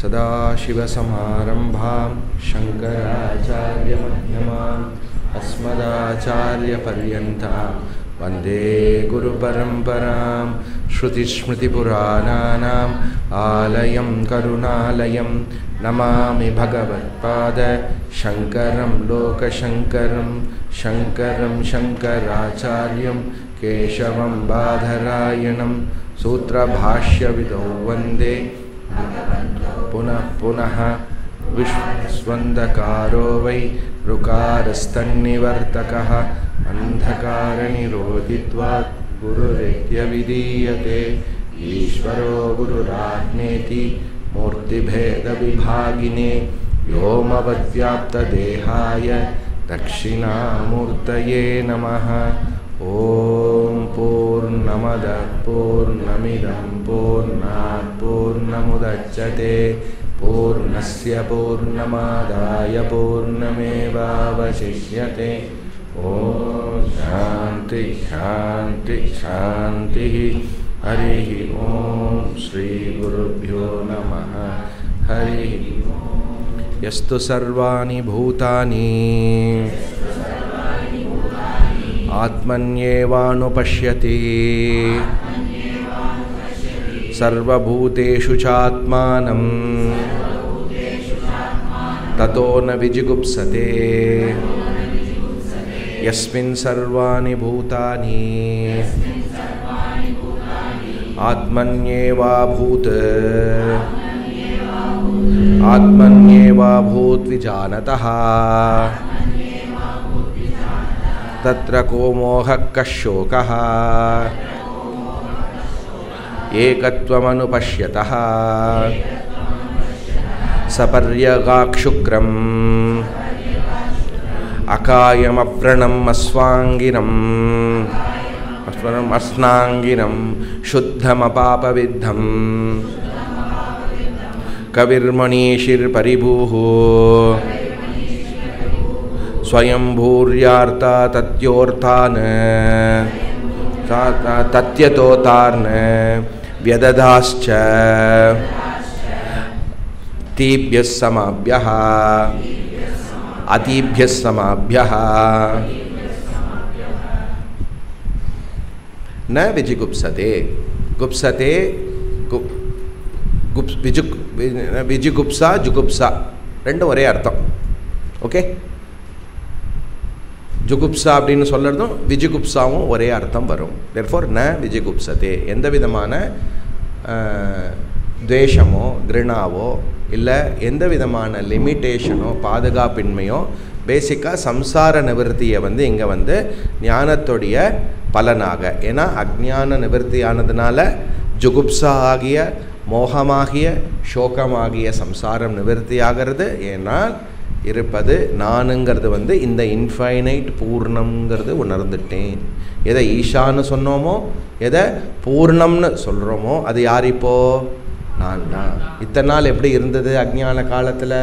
सदाशिवसमारम्भां शङ्कराचार्यमध्यमाम् अस्मदाचार्यपर्यन्तां वन्दे गुरुपरम्परां श्रुतिस्मृतिपुराणानाम् आलयं करुणालयं नमामि भगवत्पाद शङ्करं लोकशङ्करं शङ्करं शङ्कराचार्यं केशवं बादरायणं सूत्रभाष्यविदौ वन्दे पुनः पुनः विश्वस्वन्दकारो वै ऋकारस्तन्निवर्तकः अन्धकारनिरोधित्वात् गुरुरेत्यविधीयते ईश्वरो गुरुरात्मेति मूर्तिभेदविभागिने व्योमवद्व्याप्तदेहाय दक्षिणामूर्तये नमः। ॐ पूर्णमदः पूर्णमिदं पूर्णात् पूर्णमुदच्यते पूर्णस्य पूर्णमादाय पूर्णमेवावशिष्यते। ॐ शान्ति शान्ति शान्तिः। हरिः ॐ श्रीगुरुभ्यो नमः। हरिः यस्तु सर्वाणि भूतानि आत्मन्येवानुपश्यति सर्वभूतेषु चात्मानं ततो न विजिगुप्सते यस्मिन् सर्वाणि भूतानि आत्मन्येवाभूत् विजानतः तत्र को मोहः कः शोकः एकत्वमनुपश्यतः सपर्यगाक्षुक्रम् अकायमव्रणम् अस्नाङ्गिनं शुद्धमपापविद्धम् कविर्मणीषिर्परिभूः स्वयंभूर्यार्ता तत्यतोतार्न व्यदधाश्च तीभ्यः समाभ्यः अतीभ्यः समाभ्यः न विजिगुप्सते गुप्सते विजिगुप्सा जुगुप्सा ரெண்டும் ஒரே அர்த்தம். ஓகே, ஜுகுப்சா அப்படின்னு சொல்கிறதும் விஜிகுப்சாவும் ஒரே அர்த்தம் வரும். தேர்ஃபோர் ந விஜிகுப்சதே, எந்த விதமான துவேஷமோ கிருணாவோ இல்லை எந்த விதமான லிமிட்டேஷனோ பாதுகாப்பின்மையோ பேசிக்காக சம்சார நிவர்த்தியை இங்கே ஞானத்துடைய பலனாக, ஏன்னா அஜ்ஞான நிவர்த்தியானதுனால ஜுகுப்சா ஆகிய மோகமாகிய சோகமாகிய சம்சாரம் நிவர்த்தி ஆகிறது. ஏன்னால் இருப்பது நானுங்கிறது இந்த இன்ஃபைனைட் பூர்ணம்ங்கிறது உணர்ந்துட்டேன். எதை ஈஷான்னு சொன்னோமோ எதை பூர்ணம்னு சொல்கிறோமோ அது யார்? இப்போது நான் தான். இத்தனை நாள் எப்படி இருந்தது அஜ்ஞான காலத்தில்?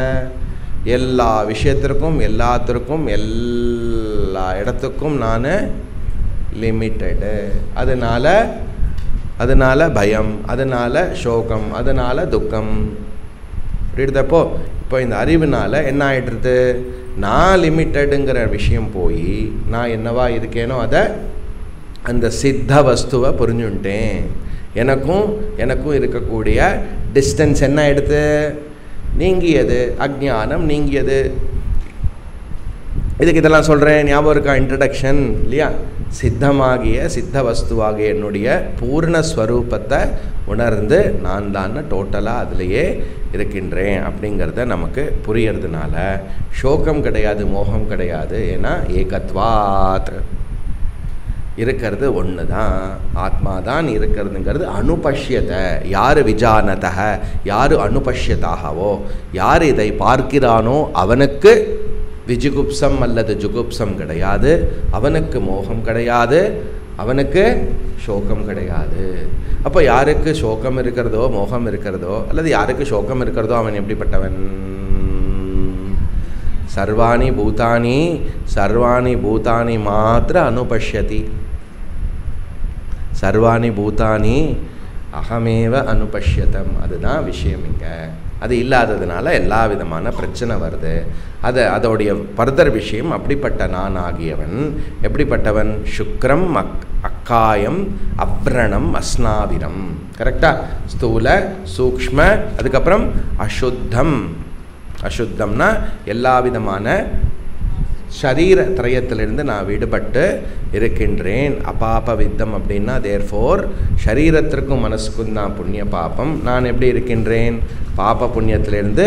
எல்லா விஷயத்திற்கும் எல்லாத்திற்கும் எல்லா இடத்துக்கும் நான் லிமிட்டடு. அதனால் பயம், அதனால் சோகம், அதனால் துக்கம். அப்படின்றப்போ இப்போ இந்த அறிவுனால் என்ன ஆகிடுறது? நான் லிமிட்டடுங்கிற விஷயம் போய் நான் என்னவா இருக்கேனோ அதை அந்த சித்த வஸ்துவை புரிஞ்சுட்டேன். எனக்கும் இருக்கக்கூடிய டிஸ்டன்ஸ் என்ன ஆகிடுது? நீங்கியது, அஜ்ஞானம் நீங்கியது. இதுக்கு இதெல்லாம் சொல்கிறேன், ஞாபகம் இருக்கா? இன்ட்ரடக்ஷன் இல்லையா? சித்தமாகிய சித்த வஸ்துவாகிய என்னுடைய பூர்ணஸ்வரூபத்தை உணர்ந்து நான் தான் டோட்டலாக அதிலேயே இருக்கின்றேன் அப்படிங்கிறத நமக்கு புரியறதுனால சோகம் கிடையாது, மோகம் கிடையாது. ஏன்னா ஏகத்வாத் இருக்கிறது ஒன்று தான், ஆத்மா தான் இருக்கிறதுங்கிறது. அனுபஷ்யத்தை யார் விஜானத, யார் அனுபஷ்யதாகவோ, யார் இதை பார்க்கிறானோ அவனுக்கு விஜுகுப்சம் அல்லது ஜுகுப்சம் கிடையாது, அவனுக்கு மோகம் கிடையாது, அவனுக்கு சோகம் கிடையாது. அப்போ யாருக்கு சோகம் இருக்கிறதோ மோகம் இருக்கிறதோ அல்லது யாருக்கு சோகம் இருக்கிறதோ அவன் எப்படிப்பட்டவன்? சர்வாணி பூதானி மாத்திர அனுபஷ்யதி. சர்வாணி பூதானி அகமேவ அனுபஷ்யதம், அதுதான் விஷயம் இங்கே. அது இல்லாததுனால எல்லா விதமான பிரச்சனை வருது. அதோடைய ஃபர்தர் விஷயம், அப்படிப்பட்ட நான் ஆகியவன் எப்படிப்பட்டவன்? சுக்ரம் அக்காயம் அவ்ரணம் அஸ்னாவிரம். கரெக்டா? ஸ்தூல சூக்ஷ்ம, அதுக்கப்புறம் அசுத்தம். அசுத்தம்னா எல்லா விதமான ஷரீர திரயத்திலிருந்து நான் விடுபட்டு இருக்கின்றேன். அபாப வித்தம் அப்படின்னா தேர்ஃபோர் ஷரீரத்திற்கும் மனசுக்கும் தான் புண்ணிய பாபம். நான் எப்படி இருக்கின்றேன்? பாப புண்ணியத்திலிருந்து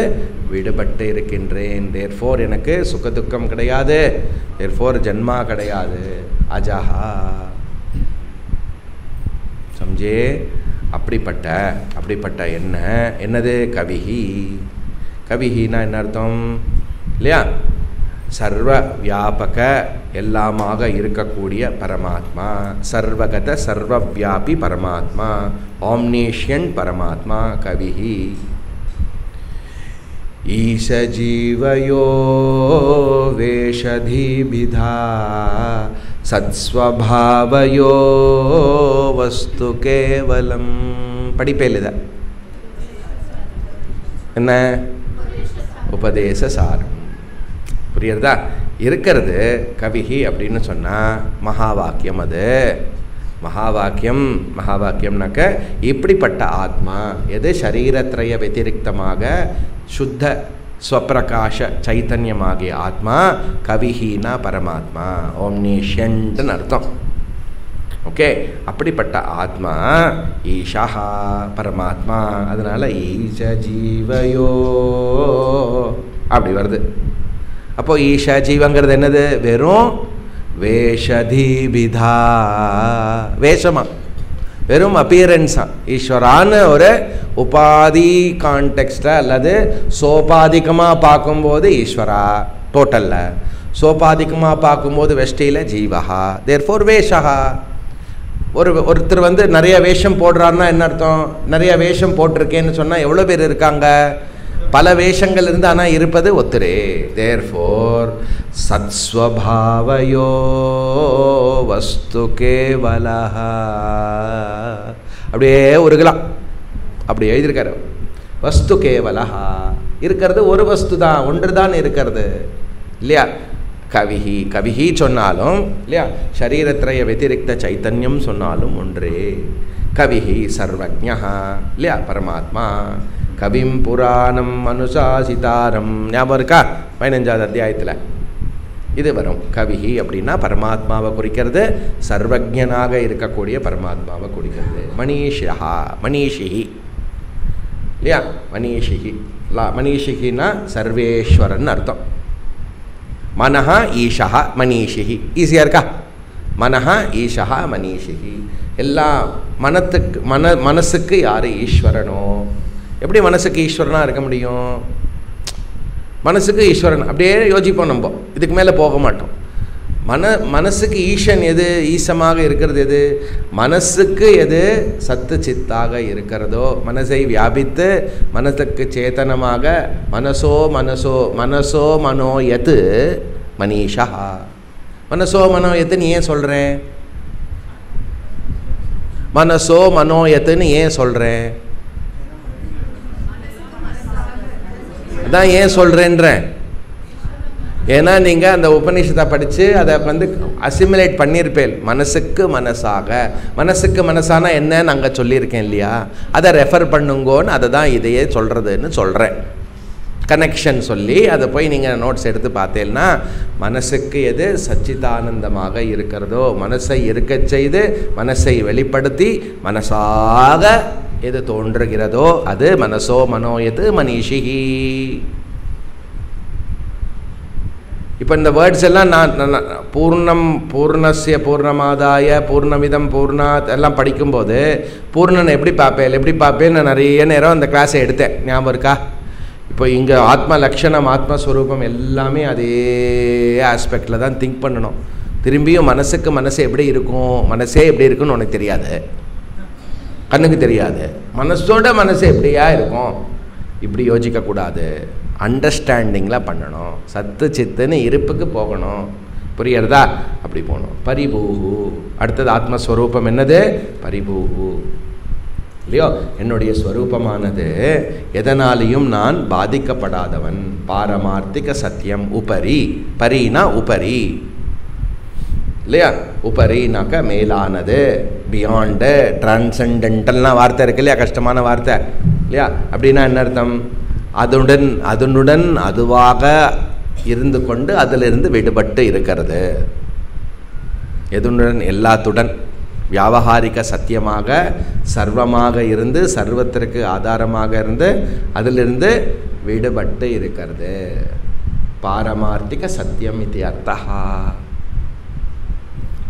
விடுபட்டு இருக்கின்றேன். தேர்ஃபோர் எனக்கு சுகதுக்கம் கிடையாது. தேர்ஃபோர் ஜன்மா கிடையாது. அஜஹா. சம்ஜே? அப்படிப்பட்ட என்னது? கவிஹி. கவிஹினா என்ன அர்த்தம் இல்லையா? சர்வ வியாபக, எல்லாமாக இருக்கக்கூடிய பரமாத்மா. சர்வகத சர்வவியாபி பரமாத்மா, ஆம்னேஷியன் பரமாத்மா கவிஹி. ஈஷ ஜீவயோ வேஷதீபிதா சத்ஸ்வபாவயோ வஸ்து கேவலம். படிப்பேலுதா என்ன? உபதேச சாரம். புரியுறதா? இருக்கிறது கவிஹி அப்படின்னு சொன்னால் மகா வாக்கியம். அது மகா வாக்கியம்னாக்க இப்படிப்பட்ட ஆத்மா எது சரீரத்ரய வத்திரிக்தமாக சுத்த ஸ்வப்பிரகாஷ சைத்தன்யமாகிய ஆத்மா. கவிஹினா பரமாத்மா, ஓம்னேஷன்ட்னு அர்த்தம். ஓகே, அப்படிப்பட்ட ஆத்மா ஈஷா பரமாத்மா. அதனால ஈஷ ஜீவயோ அப்படி வருது. அப்போ ஈஷா ஜீவங்கிறது என்னது? வெறும் வேஷதீபிதா, வேஷமா, வெறும் அப்பியரன்ஸா. ஈஸ்வரான்னு ஒரு உபாதி கான்டெக்ஸ்டா அல்லது சோபாதிகமாக பார்க்கும்போது ஈஸ்வரா டோட்டலில், சோபாதிகமாக பார்க்கும்போது வெஷ்டியில் ஜீவஹா. தேர்ஃபோர் வேஷா. ஒருத்தர் வந்து நிறைய வேஷம் போடுறாருன்னா என்ன அர்த்தம்? நிறைய வேஷம் போட்டிருக்கேன்னு சொன்னால் எவ்வளோ பேர் இருக்காங்க? பல வேஷங்கள் இருந்து ஆனால் இருப்பது ஒத்துரே. தேர்ஃபோர் சத்ஸ்வபாவயோ வஸ்து கேவலஹ. அப்படியே உருகலாம், அப்படி எழுதியிருக்காரு. வஸ்து கேவலஹா, இருக்கிறது ஒரு வஸ்து தான், ஒன்று தான் இருக்கிறது இல்லையா? கவிஹி சொன்னாலும் இல்லையா, சரீரத்ரய வத்திரிக்த சைத்தன்யம் சொன்னாலும் ஒன்றே. கவிஹி சர்வஜ்ஞா இல்லையா பரமாத்மா. கவிம் புராணம் அனுசாசிதாரம். ஞாபகம் இருக்கா? 15வது அத்தியாயத்தில் இது வரும். கவிஹி அப்படின்னா பரமாத்மாவை குறிக்கிறது, சர்வஜனாக இருக்கக்கூடிய பரமாத்மாவை குறிக்கிறது. மனிஷிஹி இல்லையா? மனிஷிஹின்னா சர்வேஸ்வரன் அர்த்தம். மனஹா ஈஷா மனிஷிஹி. ஈஸியாக இருக்கா? மனஹா ஈஷா மனிஷிஹி. எல்லா மனசுக்கு யார் ஈஸ்வரனோ? எப்படி மனசுக்கு ஈஸ்வரனாக இருக்க முடியும்? மனசுக்கு ஈஸ்வரன் அப்படியே யோசிப்போம் நம்ம, இதுக்கு மேலே போக மாட்டோம். மனசுக்கு ஈசன் எது? ஈசமாக இருக்கிறது எது? மனசுக்கு எது சத்து சித்தாக இருக்கிறதோ, மனசை வியாபித்து மனசுக்கு சேத்தனமாக மனசோ மனோ யத் மனிஷா. மனசோ மனோ யத்துன்னு ஏன் சொல்கிறேன்? மனசோ மனோ யத்துன்னு ஏன் சொல்கிறேன்? அதான் ஏன் சொல்கிறேன்றேன். ஏன்னா நீங்கள் அந்த உபநிஷத்தை படித்து அதை வந்து அசிமுலேட் பண்ணியிருப்பேன். மனசுக்கு மனசானா என்னன்னு அங்கே சொல்லியிருக்கேன் இல்லையா? அதை ரெஃபர் பண்ணுங்கோன்னு அதை தான் இதையே சொல்கிறதுன்னு சொல்கிறேன். கனெக்ஷன் சொல்லி அதை போய் நீங்கள் நோட்ஸ் எடுத்து பார்த்தேன்னா, மனசுக்கு எது சச்சிதானந்தமாக இருக்கிறதோ, மனசை இருக்கச் செய்து மனசை வெளிப்படுத்தி மனசாக எது தோன்றுகிறதோ அது மனசோ மனோயது மனிஷிஹி. இப்போ இந்த வேர்ட்ஸ் எல்லாம் நான் பூர்ணஸ்ய பூர்ணமாதாய பூர்ணமிதம் பூர்ணாத் எல்லாம் படிக்கும்போது பூர்ணனை எப்படி பார்ப்பேன் நான் நிறைய நேரம் அந்த கிளாஸை எடுத்தேன். ஞாபகம் இருக்கா? இப்போ இங்கே ஆத்ம லக்ஷணம் ஆத்மஸ்வரூபம் எல்லாமே அதே ஆஸ்பெக்டில் தான் திங்க் பண்ணணும். திரும்பியும் மனசு எப்படி இருக்கும், மனசே எப்படி இருக்குன்னு உனக்கு தெரியாது, கண்ணுக்கு தெரியாது. மனசு எப்படியா இருக்கும் இப்படி யோசிக்கக்கூடாது. அண்டர்ஸ்டாண்டிங்கில் பண்ணணும். சத்து சித்துன்னு இருப்புக்கு போகணும். புரியுறதா? அப்படி போகணும். பரிபூஹு. அடுத்தது ஆத்மஸ்வரூபம் என்னது? பரிபூஹு. இல்லையோ? என்னுடைய ஸ்வரூபமானது எதனாலையும் நான் பாதிக்கப்படாதவன். பாரமார்த்திக சத்தியம். உபரி, பரினா உபரி இல்லையா? உபரினாக்க மேலானது, பியாண்டு, டிரான்சென்டென்டல்னா வார்த்தை இருக்கு இல்லையா? கஷ்டமான வார்த்தை இல்லையா? அப்படின்னா என்ன அர்த்தம்? அதனுடன் அதுவாக இருந்து கொண்டு அதிலிருந்து விடுபட்டு இருக்கிறது. எதுடன்? எல்லாத்துடன். வியாவகாரிக சத்தியமாக சர்வமாக இருந்து சர்வத்திற்கு ஆதாரமாக இருந்து அதிலிருந்து விடுபட்டு இருக்கிறது. பாரமார்த்திக சத்தியம் இது அர்த்தா.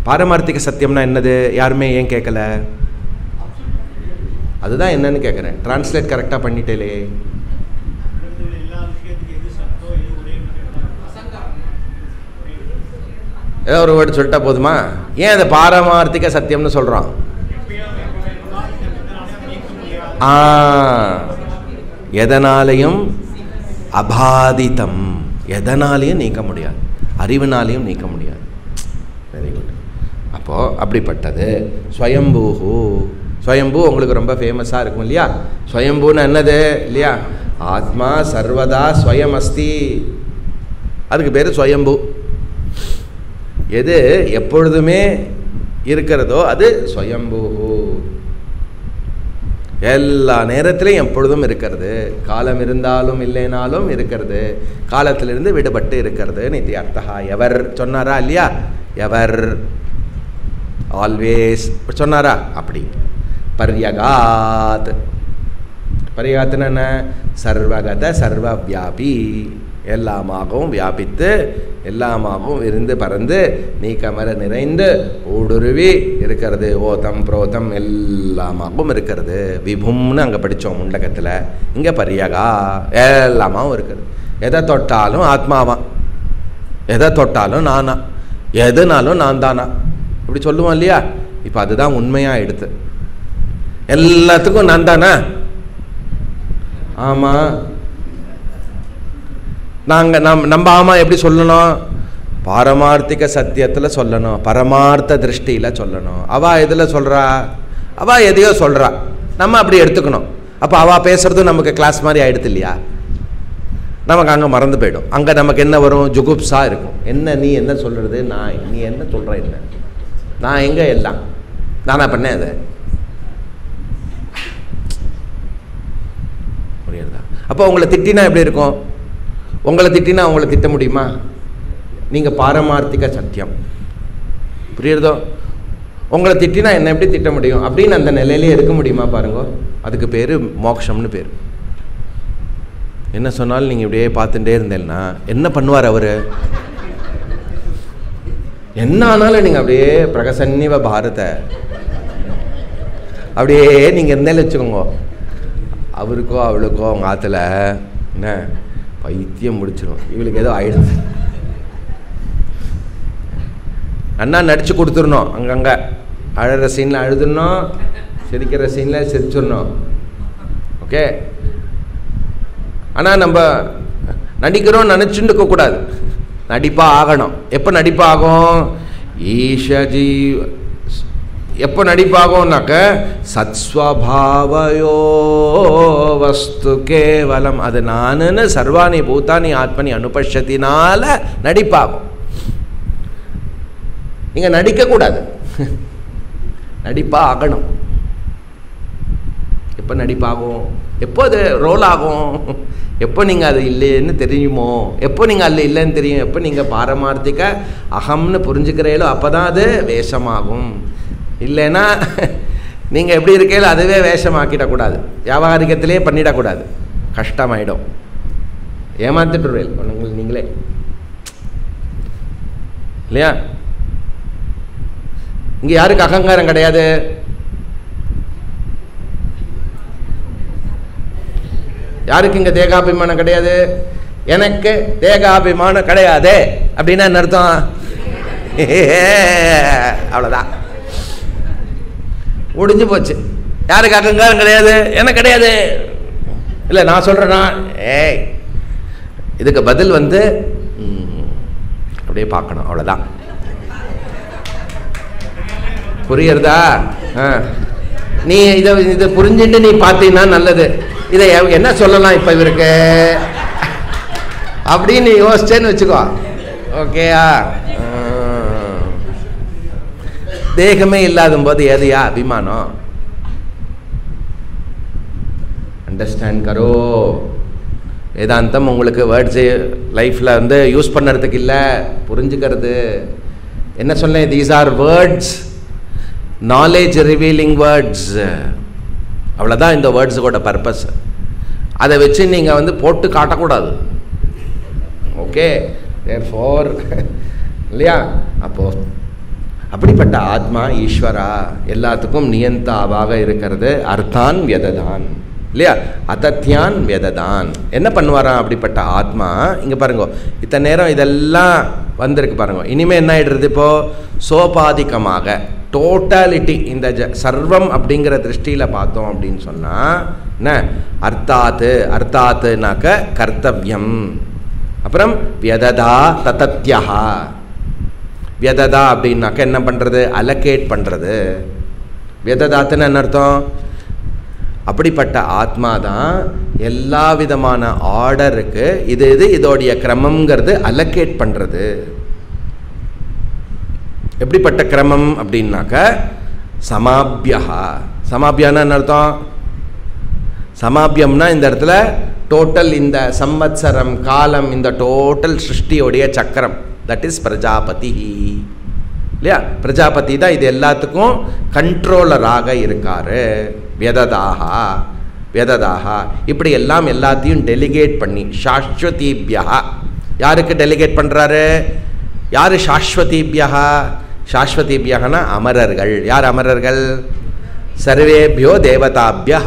பாரமார்த்திக சத்தியம்னா என்னது? யாருமே ஏன் கேட்கல? அதுதான் என்னன்னு கேட்குறேன். டிரான்ஸ்லேட் கரெக்டாக பண்ணிட்டேலே. ஏதோ ஒரு வேர்டு சொல்லிட்டா போதுமா? ஏன் அதை பாரமார்த்திக சத்தியம்னு சொல்கிறோம்? எதனாலையும் அபாதிதம், எதனாலையும் நீக்க முடியாது, அறிவினாலையும் நீக்க முடியாது. Very good. அப்போது அப்படிப்பட்டது ஸ்வயம்பூஹு. ஸ்வயம்பூ உங்களுக்கு ரொம்ப ஃபேமஸாக இருக்கும் இல்லையா? ஸ்வயம்பூன்னு என்னது இல்லையா? ஆத்மா சர்வதா ஸ்வயம் அஸ்தி, அதுக்கு பேர் ஸ்வயம்பூ. எது எப்பொழுதுமே இருக்கிறதோ அது ஸ்வயம்பூஹு. எல்லா நேரத்திலையும் எப்பொழுதும் இருக்கிறது. காலம் இருந்தாலும் இல்லைனாலும் இருக்கிறது. காலத்திலிருந்து விடுபட்டு இருக்கிறது. நித்தி அர்த்தா. எவர் சொன்னாரா இல்லையா? எவர், ஆல்வேஸ் சொன்னாரா? அப்படி. பர்யகாத். பர்யகாத்னா என்ன? சர்வகத சர்வவியாபி, எல்லாமாகவும் வியாபித்து எல்லாமாகவும் இருந்து பறந்து நீக்கமர நிறைந்து ஊடுருவி இருக்கிறது. ஓதம் புரோதம் எல்லாமாகவும் இருக்கிறது. விபும்னு அங்கே படித்தோம் முண்டகத்தில். இங்கே பரியகா, எல்லாமாகவும் இருக்கிறது. எதை தொட்டாலும் ஆத்மாவான், எதை தொட்டாலும் நானா, எதுனாலும் நான் தானா, இப்படி சொல்லுவோம் இல்லையா? இப்போ அதுதான் உண்மையாக எடுத்து. எல்லாத்துக்கும் நான் தானா? ஆமாம். நாங்கள் நம்ம ஆமாம் எப்படி சொல்லணும்? பாரமார்த்திக சத்தியத்தில் சொல்லணும், பரமார்த்த திருஷ்டியில் சொல்லணும். அவள் எதில் சொல்கிறா? அவள் எதையோ சொல்கிறா, நம்ம அப்படி எடுத்துக்கணும். அப்போ அவள் பேசுகிறதும் நமக்கு கிளாஸ் மாதிரி ஆகிடுது இல்லையா? நமக்கு அங்கே மறந்து போயிடும். அங்கே நமக்கு என்ன வரும்? ஜுகுப்ஸாக இருக்கும். என்ன நீ என்ன சொல்கிறது? நீ என்ன சொல்கிற? என்ன நான் எங்கே? எல்லாம் நானா பண்ணேன் அதை. புரியுறதா? அப்போ உங்களை திட்டினா எப்படி இருக்கும்? உங்களை திட்டினா அவங்கள திட்ட முடியுமா? நீங்கள் பாரமார்த்திக சத்தியம். புரியுறதோ? உங்களை திட்டினா என்ன எப்படி திட்ட முடியும் அப்படின்னு அந்த நிலையிலே இருக்க முடியுமா? பாருங்க, அதுக்கு பேர் மோக்ஷம்னு பேர். என்ன சொன்னாலும் நீங்கள் இப்படியே பார்த்துட்டே இருந்தேன்னா என்ன பண்ணுவார் அவர்? என்ன ஆனாலும் நீங்கள் அப்படியே பிரகசன்னிவ பாரத அப்படியே நீங்கள் இருந்தேன்னு வச்சுக்கோங்க. அவருக்கோ அவளுக்கோ அவங்க ஆற்றுல என்ன பைத்தியம் முடிச்சிடும், இவளுக்கு ஏதோ ஆயிடுது. அண்ணா நடிச்சு கொடுத்துடணும். அங்கங்கே அழகிற சீனில் அழுதுடணும், சிரிக்கிற சீனில் சிரிச்சிடணும். ஓகே. ஆனால் நம்ம நடிக்கிறோம் நினச்சுட்டு இருக்கக்கூடாது, நடிப்பாக ஆகணும். எப்போ நடிப்பாகும்? ஈஷஜீ எப்போ நடிப்பாகும்னாக்க சத்ஸ்வபாவயோ வஸ்து கேவலம், அது நானுன்னு சர்வாணி பூதானி ஆத்மனி அனுபஷத்தினால நடிப்பாகும். நீங்கள் நடிக்கக்கூடாது, நடிப்பாக ஆகணும். எப்போ நடிப்பாகும்? எப்போ அது ரோல் ஆகும்? எப்போ நீங்கள் அது இல்லைன்னு தெரியுமோ, எப்போ நீங்கள் அதில் இல்லைன்னு தெரியும், எப்போ நீங்கள் பாரமார்த்திக அகம்னு புரிஞ்சுக்கிறீங்களோ அப்போ தான் அது வேஷமாகும். இல்லைன்னா நீங்கள் எப்படி இருக்கீங்களோ அதுவே வேஷமாக்கிடக்கூடாது, வியாபாரிகத்திலே பண்ணிடக்கூடாது, கஷ்டமாயிடும், ஏமாத்திட்டுருவேல் உங்களுக்கு நீங்களே இல்லையா? இங்கே யாருக்கு அகங்காரம் கிடையாது? யாருக்கு இங்கே தேகாபிமானம் கிடையாது? எனக்கு தேகாபிமானம் கிடையாது அப்படின்னா என்ன அர்த்தம்? அவ்வளோதான், முடிஞ்சு போச்சு. யாருக்கு அகங்காரம் கிடையாது? எனக்கு கிடையாது. இல்லை நான் சொல்கிறேன்னா ஏய் இதுக்கு பதில் அப்படியே பார்க்கணும், அவ்வளோதான். புரியுறதா? நீ இதை புரிஞ்சுட்டு நீ பார்த்தீங்கன்னா நல்லது. இதை என்ன சொல்லலாம் இப்போ இவருக்கு அப்படின்னு யோசிச்சேன்னு வச்சுக்கோ. ஓகேயா? தேகமே இல்லாத போது எதையா அபிமானம்? அண்டர்ஸ்டாண்ட் கரோ. வேதாந்தம் உங்களுக்கு வேர்ட்ஸு லைஃப்பில் வந்து யூஸ் பண்ணுறதுக்கு இல்லை, புரிஞ்சுக்கிறது. என்ன சொல்லேன்? These are words, knowledge revealing words. அவ்வளோதான் இந்த வேர்ட்ஸுக்கோட பர்பஸ். அதை வச்சு நீங்கள் வந்து போட்டு காட்டக்கூடாது. ஓகே, தேர்ஃபோர் இல்லையா? அப்போது அப்படிப்பட்ட ஆத்மா ஈஸ்வரா எல்லாத்துக்கும் நியந்தாவாக இருக்கிறது. அர்த்தான் வியததான் இல்லையா? அதத்யான் வியததான். என்ன பண்ணுவாராம் அப்படிப்பட்ட ஆத்மா? இங்கே பாருங்க, இத்தனை நேரம் இதெல்லாம் வந்திருக்கு பாருங்க. இனிமேல் என்ன ஆகிடுறது? இப்போது சோபாதிகமாக டோட்டாலிட்டி இந்த சர்வம் அப்படிங்கிற திருஷ்டியில் பார்த்தோம் அப்படின்னு சொன்னால் என்ன அர்த்தாத்துனாக்க கர்த்தவியம். அப்புறம் வியததா ததத்யா. வியததா அப்படின்னாக்க என்ன பண்ணுறது? அலோகேட் பண்ணுறது. வியததாத்துன்னு என்ன அர்த்தம்? அப்படிப்பட்ட ஆத்மா தான் எல்லா விதமான ஆர்டருக்கு இது இதோடைய கிரமங்கிறது அலோகேட் பண்ணுறது. எப்படிப்பட்ட கிரமம் அப்படின்னாக்க சமாபியா. சமாபியானா என்ன அர்த்தம்? சமாபியம்னா இந்த இடத்துல டோட்டல் இந்த சம்வத்சரம் காலம், இந்த டோட்டல் சிருஷ்டியோடைய சக்கரம், தட் இஸ் பிரஜாபதி இல்லையா? பிரஜாபதி தான் இது எல்லாத்துக்கும் கண்ட்ரோலராக இருக்காரு. வியததாக இப்படி எல்லாம் எல்லாத்தையும் டெலிகேட் பண்ணி சாஸ்வதீபியா. யாருக்கு டெலிகேட் பண்ணுறாரு? யார் சாஸ்வதீபியா? சாஸ்வதீபியகனா அமரர்கள். யார் அமரர்கள்? சர்வேபியோ தேவதாபியா.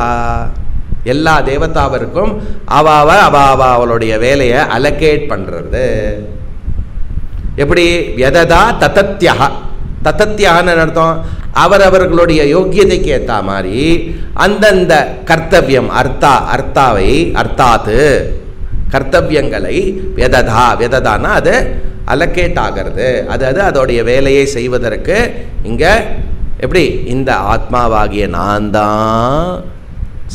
எல்லா தேவதாவிற்கும் அவளுடைய வேலையை அலோகேட் பண்ணுறது. எப்படி? வியததா ததத்யா. ததத்யான்னு அர்த்தம் அவரவர்களுடைய யோக்கியதைக்கு ஏற்ற மாதிரி அந்தந்த கர்த்தவியம் அர்த்தாத்து கர்த்தவியங்களை வியததானா அது அலோகேட் ஆகிறது. அது அதோடைய வேலையை செய்வதற்கு இங்கே எப்படி இந்த ஆத்மாவாகிய நான் தான்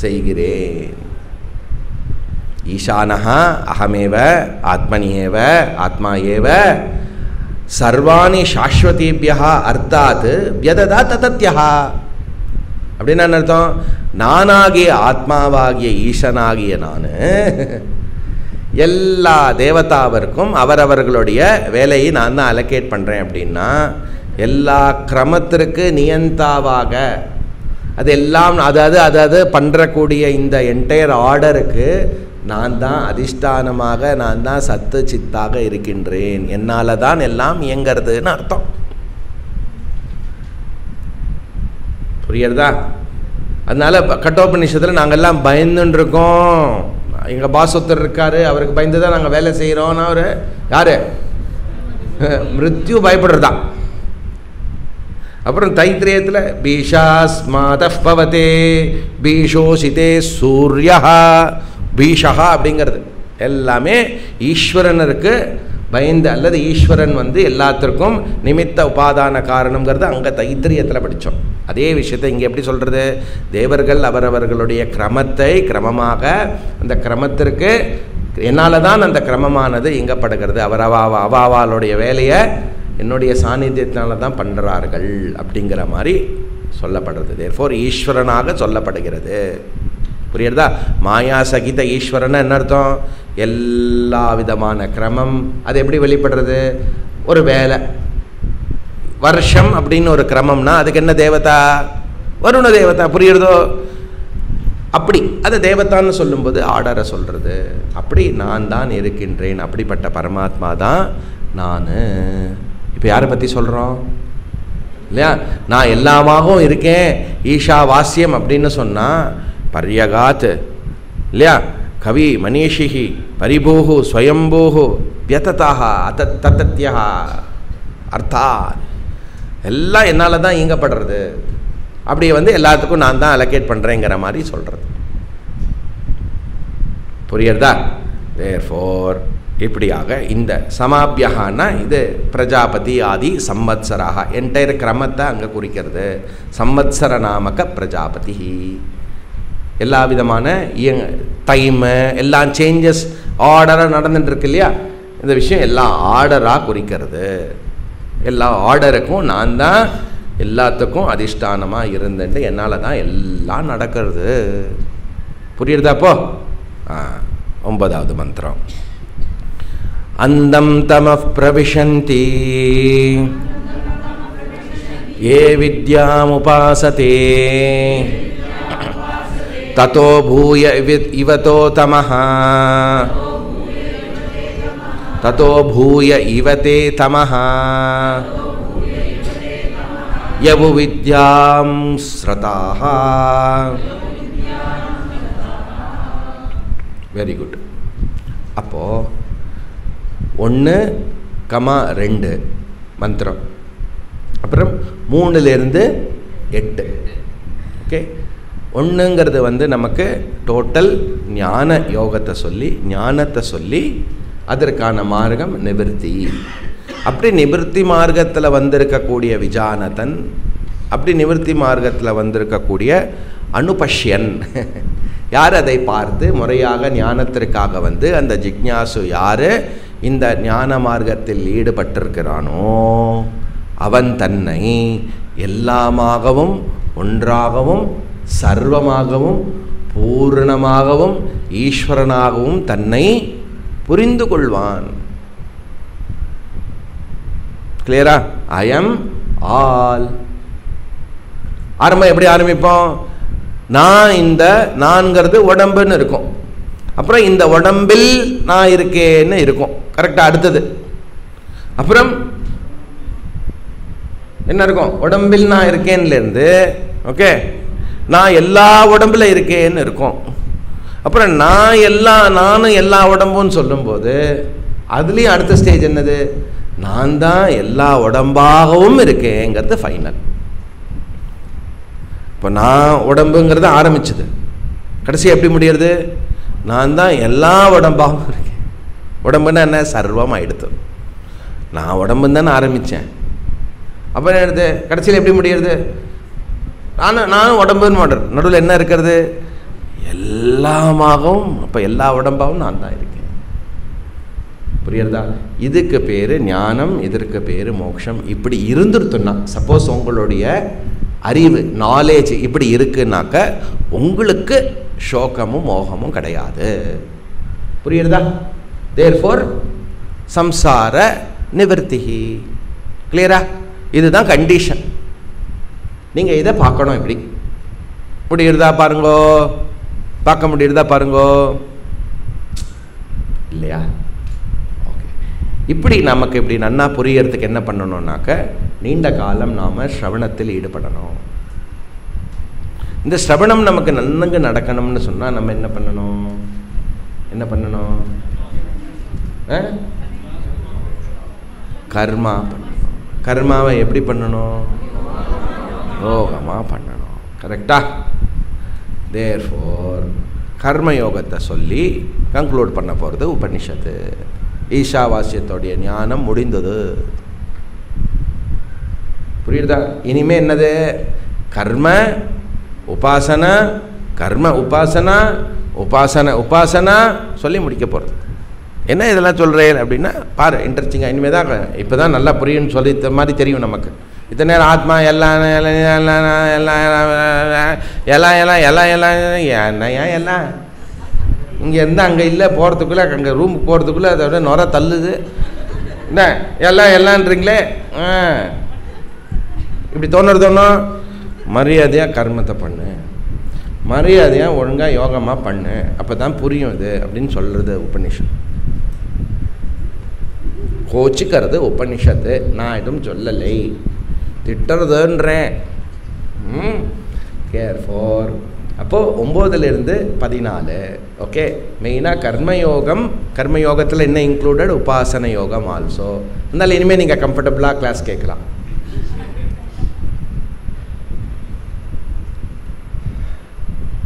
செய்கிறேன். ஈசானஹா அகமேவ ஆத்மனியேவ ஆத்மா ஏவ சர்வாணி சாஸ்வதீபியா அர்த்தாத் வியததா ததத்யா. அப்படின்னு என்ன அர்த்தம்? நானாகிய ஆத்மாவாகிய ஈசனாகிய நான் எல்லா தேவதாவிற்கும் அவரவர்களுடைய வேலையை நான் தான் அலோகேட் பண்ணுறேன். அப்படின்னா எல்லா கிரமத்திற்கு நியந்தாவாக அது எல்லாம் அதாவது பண்ணுறக்கூடிய இந்த என்டையர் ஆர்டருக்கு நான் தான் அதிஷ்டானமாக, நான் தான் சத்து சித்தாக இருக்கின்றேன். என்னால் தான் எல்லாம் இயங்கிறதுன்னு அர்த்தம். புரியுறதா? அதனால கட்டோபநிஷத்தில் நாங்கள்லாம் பயந்துருக்கோம். எங்கள் பாஸ் ஒருத்தர் இருக்காரு, அவருக்கு பயந்து தான் நாங்கள் வேலை செய்கிறோம். அவர் யார்? மிருத்யு பயப்படுறதா. அப்புறம் தைத்திரியத்தில் பீஷாஸ்மாதஃ பவதே பீஷோசிதே சூர்யா. பீஷா அப்படிங்கிறது எல்லாமே ஈஸ்வரனுக்கு பயந்து, அல்லது ஈஸ்வரன் வந்து எல்லாத்திற்கும் நிமித்த உபாதான காரணங்கிறது அங்கே தைத்திரியத்தில் படித்தோம். அதே விஷயத்தை இங்கே எப்படி சொல்கிறது? தேவர்கள் அவரவர்களுடைய கிரமமாக அந்த கிரமத்திற்கு என்னால் தான் அந்த கிரமமானது இயங்கப்படுகிறது. அவாவாளுடைய வேலையை என்னுடைய சாநித்தியத்தினால தான் பண்ணுறார்கள் அப்படிங்கிற மாதிரி சொல்லப்படுறது. தேர்ஃபோர் ஈஸ்வரனாக சொல்லப்படுகிறது. புரியுறதா? மாயா சகித ஈஸ்வரன் என்ன அர்த்தம்? எல்லா விதமான கிரமம் அது எப்படி வெளிப்படுறது? ஒரு வேலை வருஷம் அப்படின்னு ஒரு கிரமம்னா அதுக்கு என்ன தேவதா? வருண தேவதா. புரியுறதோ? அப்படி அதை தேவதான்னு சொல்லும்போது ஆர்டரை சொல்கிறது. அப்படி நான் தான் இருக்கின்றேன். அப்படிப்பட்ட பரமாத்மா தான் நான். இப்போ யாரை பற்றி சொல்கிறோம் இல்லையா? நான் எல்லாமாகவும் இருக்கேன், ஈஷா வாசியம் அப்படின்னு சொன்னால் பர்யகாத் இல்லையா? கவி மனிஷிஹி பரிபூஹு ஸ்வயம்பூஹு வியததாக ததத்யா அர்த்தா. எல்லாம் என்னால் தான் இயங்கப்படுறது. அப்படி வந்து எல்லாத்துக்கும் நான் தான் அலோகேட் பண்ணுறேங்கிற மாதிரி சொல்கிறது. புரியுறதா? தேர்ஃபோர் இப்படியாக இந்த சமாபியகான்னா இது பிரஜாபதி ஆதி சம்வத்சராக என்டையர் கிரமத்தை அங்கே குறிக்கிறது. சம்வத்சர நாமக பிரஜாபதி. எல்லா விதமான டைமு எல்லாம் சேஞ்சஸ் ஆர்டராக நடந்துட்டு இருக்கு இல்லையா, இந்த விஷயம் எல்லாம் ஆர்டராக குறிக்கிறது. எல்லா ஆர்டருக்கும் நான் தான் எல்லாத்துக்கும் அதிஷ்டானமாக இருந்துட்டு என்னால் தான் எல்லாம் நடக்கிறது. புரியுறதாப்போ? 9வது மந்திரம். அந்தம் தமః பிரவிஷந்தி ஏ வித்யாமுபாசதே ததோ பூய இவதோ தமஹ ததோ பூய இவதே தமஹ யவு வித்யாம் ஸ்ரதாஹ. Very good. அப்போது 1,2 மந்திரம், அப்புறம் 3லேருந்து 8. ஓகே, 1ங்கிறது நமக்கு டோட்டல் ஞான யோகத்தை சொல்லி ஞானத்தை சொல்லி அதற்கான மார்க்கம் நிவர்த்தி. அப்படி நிவர்த்தி மார்க்கத்தில் வந்திருக்கக்கூடிய விஜானதன், அப்படி நிவர்த்தி மார்க்கத்தில் வந்திருக்கக்கூடிய அனுபஷ்யன், யார் அதை பார்த்து முறையாக ஞானத்திற்காக அந்த ஜிக்ஞாசு யார் இந்த ஞான மார்க்கத்தில் ஈடுபட்டிருக்கிறானோ அவன் தன்னை எல்லாமாகவும் ஒன்றாகவும் சர்வமாகவும் பூர்ணமாகவும் ஈஸ்வரனாகவும் தன்னை புரிந்து கொள்வான். கிளியரா? I am all. ஆரம்பம் எப்படி ஆரம்பிப்போம்? நான்கிறது உடம்புன்னு இருக்கும், அப்புறம் இந்த உடம்பில் நான் இருக்கேன்னு இருக்கும். கரெக்டா? அடுத்தது அப்புறம் என்ன இருக்கும்? உடம்பில் நான் இருக்கேன்லேருந்து ஓகே நான் எல்லா உடம்புல இருக்கேன்னு இருக்கும். அப்புறம் நானும் எல்லா உடம்புன்னு சொல்லும்போது அதுலேயும் அடுத்த ஸ்டேஜ் என்னது? நான் தான் எல்லா உடம்பாகவும் இருக்கேங்கிறது ஃபைனல். இப்போ நான் உடம்புங்கிறது ஆரம்பிச்சது, கடைசி எப்படி முடியறது? நான் தான் எல்லா உடம்பாகவும் இருக்கேன். உடம்புன்னா என்ன? சர்வம் ஆயிடுத்து. நான் உடம்புன்னு தானே ஆரம்பித்தேன், அப்புறம் என்ன எடுத்து கடைசியில் எப்படி முடியறது? நானும் உடம்புன்னு மாட்டேன், நடுவில் என்ன இருக்கிறது? எல்லாமாகவும். அப்போ எல்லா உடம்பாகவும் நான் தான் இருக்கேன். புரியுறதா? இதுக்கு பேர் ஞானம், இதற்கு பேர் மோட்சம். இப்படி இருந்துருத்துன்னா, சப்போஸ் உங்களுடைய அறிவு நாலேஜ் இப்படி இருக்குன்னாக்க உங்களுக்கு சோகமும் மோகமும் கிடையாது. புரியுறதா? தேர்ஃபோர் சம்சார நிவர்த்தி. கிளியரா? இதுதான் கண்டிஷன். நீங்கள் இதை பார்க்கணும். இப்படி முடியுறதா பாருங்கோ, பார்க்க முடியுறதா பாருங்கோ, இல்லையா? ஓகே, இப்படி நமக்கு இப்படி நன்னா புரியறதுக்கு என்ன பண்ணணும்னாக்க நீண்ட காலம் நாம் ஸ்ரவணத்தில் ஈடுபடணும். இந்த ஸ்ரவணம் நமக்கு நன்கு நடக்கணும்னு சொன்னால் நம்ம என்ன பண்ணணும்? கர்மா பண்ணணும். கர்மாவை எப்படி பண்ணணும்? யோகமாக பண்ணணும். கரெக்டா? தேர்ஃபோர் கர்மயோகத்தை சொல்லி கன்க்ளூட் பண்ண போகிறது உபனிஷத்து. ஈஷாவாஸ்யத்தோடைய ஞானம் முடிந்தது. புரியுதா? இனிமே என்னது? கர்ம உபாசனா, கர்ம உபாசனா, உபாசனா சொல்லி முடிக்க போகிறது. என்ன இதெல்லாம் சொல்கிறேன் அப்படின்னா பாரு, இன்ட்ரெஸ்டிங்காக இனிமேல் தான் இப்போ தான் நல்லா புரியும்னு சொல்லி மாதிரி தெரியும் நமக்கு. இத்தனை நேரம் ஆத்மா எல்லாம் எல்லாம் இங்கே இருந்தால் அங்கே இல்லை, போகிறதுக்குள்ளே அங்கே ரூமுக்கு போகிறதுக்குள்ளே அதோட நுர தள்ளுது. என்ன எல்லான்றீங்களே? இப்படி தோணும். மரியாதையாக கர்மத்தை பண்ணு, மரியாதையாக ஒழுங்காக யோகமாக பண்ணு, அப்போ தான் புரியும் இது அப்படின்னு சொல்கிறது உபனிஷத். கோச்சிக்கிறது உபனிஷத்து, நான் எதுவும் சொல்லலை, திட்டுறதுன்றேன். கேர்ஃபோர். அப்போது 9லேருந்து 14. ஓகே, மெயினாக கர்மயோகம். கர்மயோகத்தில் என்ன இன்க்ளூடட்? உபாசன யோகம் ஆல்சோ. அதனால் இனிமேல் நீங்கள் கம்ஃபர்டபுளாக கிளாஸ் கேட்கலாம்.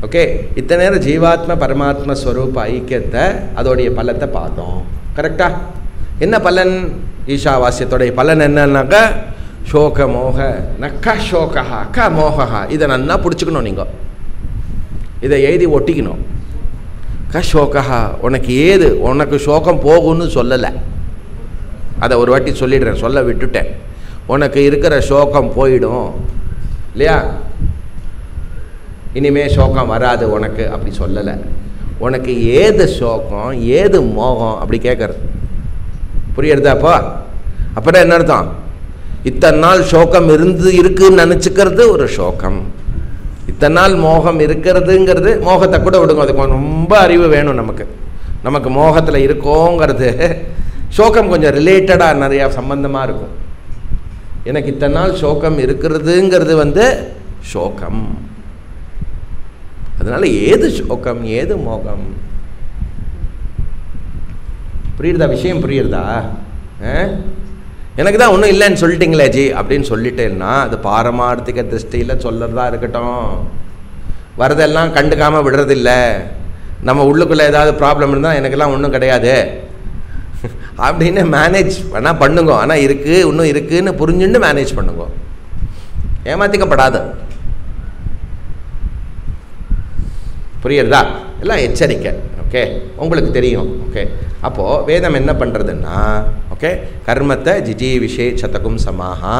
ஓகே, இத்தனை நேரம் ஜீவாத்ம பரமாத்ம ஸ்வரூப ஐக்கியத்தை அதோடைய பலத்தை பார்த்தோம். கரெக்டா? என்ன பலன்? ஈஷாவாஸ்யத்தோடைய பலன் என்னன்னாக்கா சோக மோக நக்க சோகா க மோகா. இதை நல்லா பிடிச்சிக்கணும். நீங்கள் இதை எழுதி ஒட்டிக்கணும். க சோகா, உனக்கு ஏது உனக்கு சோகம் போகும்னு சொல்லலை. அதை ஒரு வாட்டி சொல்லிடுறேன், சொல்ல விட்டுட்டேன். உனக்கு இருக்கிற சோகம் போயிடும் இல்லையா, இனிமே சோகம் வராது உனக்கு அப்படி சொல்லலை. உனக்கு ஏது சோகம் ஏது மோகம் அப்படி கேட்கறது. புரியுறதாப்பா? அப்புறம் என்ன அர்த்தம்? இத்தனை நாள் சோகம் இருக்குன்னு நினச்சிக்கிறது ஒரு சோகம். இத்தனை நாள் மோகம் இருக்கிறதுங்கிறது, மோகத்தை கூட விடுங்க, அதுக்கு ரொம்ப அறிவு வேணும் நமக்கு. நமக்கு மோகத்தில் இருக்கோங்கிறது சோகம் கொஞ்சம் ரிலேட்டடாக நிறையா சம்பந்தமாக இருக்கும். எனக்கு இத்தனை நாள் சோகம் இருக்கிறதுங்கிறது சோகம். அதனால ஏது சோகம் ஏது மோகம்? புரியுறதா? விஷயம் புரியுறதா? எனக்கு தான் ஒன்றும் இல்லைன்னு சொல்லிட்டீங்களே ஜி அப்படின்னு சொல்லிட்டேன்னா அது பாரமார்த்திக திருஷ்டியில் சொல்லறதா இருக்கட்டும். வரதெல்லாம் கண்டுக்காமல் விடுறதில்லை. நம்ம உள்ளுக்குள்ளே ஏதாவது ப்ராப்ளம் இருந்தால் எனக்கெல்லாம் ஒன்றும் கிடையாது அப்படின்னு மேனேஜ் வேணால் பண்ணுங்க. ஆனால் இருக்குது இன்னும் இருக்குதுன்னு புரிஞ்சுன்னு மேனேஜ் பண்ணுங்க. ஏமாற்றிக்கப்படாது. புரியுறதா? எல்லாம் எச்சரிக்கை. ஓகே, உங்களுக்கு தெரியும். ஓகே, அப்போது வேதம் என்ன பண்ணுறதுன்னா, ஓகே, கர்மத்தை ஜிஜி விஷே சதகும் சமாஹா,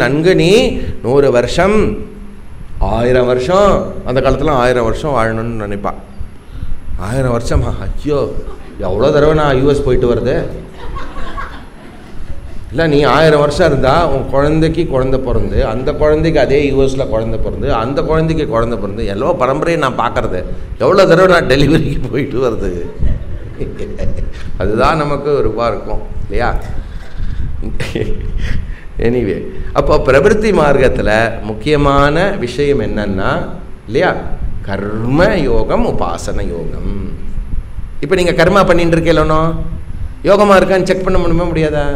நன்கு நீ 100 வருஷம் 1000 வருஷம், அந்த காலத்தில் 1000 வருஷம் வாழணும்னு நினைப்பான். 1000 வருஷமா? ஐயோ, எவ்வளோ தடவை நான் யூஎஸ் போயிட்டு வருது. இல்லை, நீ 1000 வருஷம் இருந்தால் உன் குழந்தைக்கு குழந்தை பிறந்து, அந்த குழந்தைக்கு அதே யூஎஸில் குழந்தை பிறந்து, அந்த குழந்தைக்கு குழந்தை பிறந்து, எவ்வளோ பரம்பரையை நான் பார்க்குறது, எவ்வளோ தடவை நான் டெலிவரிக்கு போயிட்டு வருது. அதுதான் நமக்கு ரூபா இருக்கும் இல்லையா? எனிவே, அப்போ பிரவருத்தி மார்க்கத்தில் முக்கியமான விஷயம் என்னன்னா இல்லையா, கர்ம யோகம் உபாசன யோகம். இப்போ நீங்கள் கர்மா பண்ணிட்டு இருக்கீங்களோ, யோகமாக இருக்கான்னு செக் பண்ண முடியுமா முடியாதா?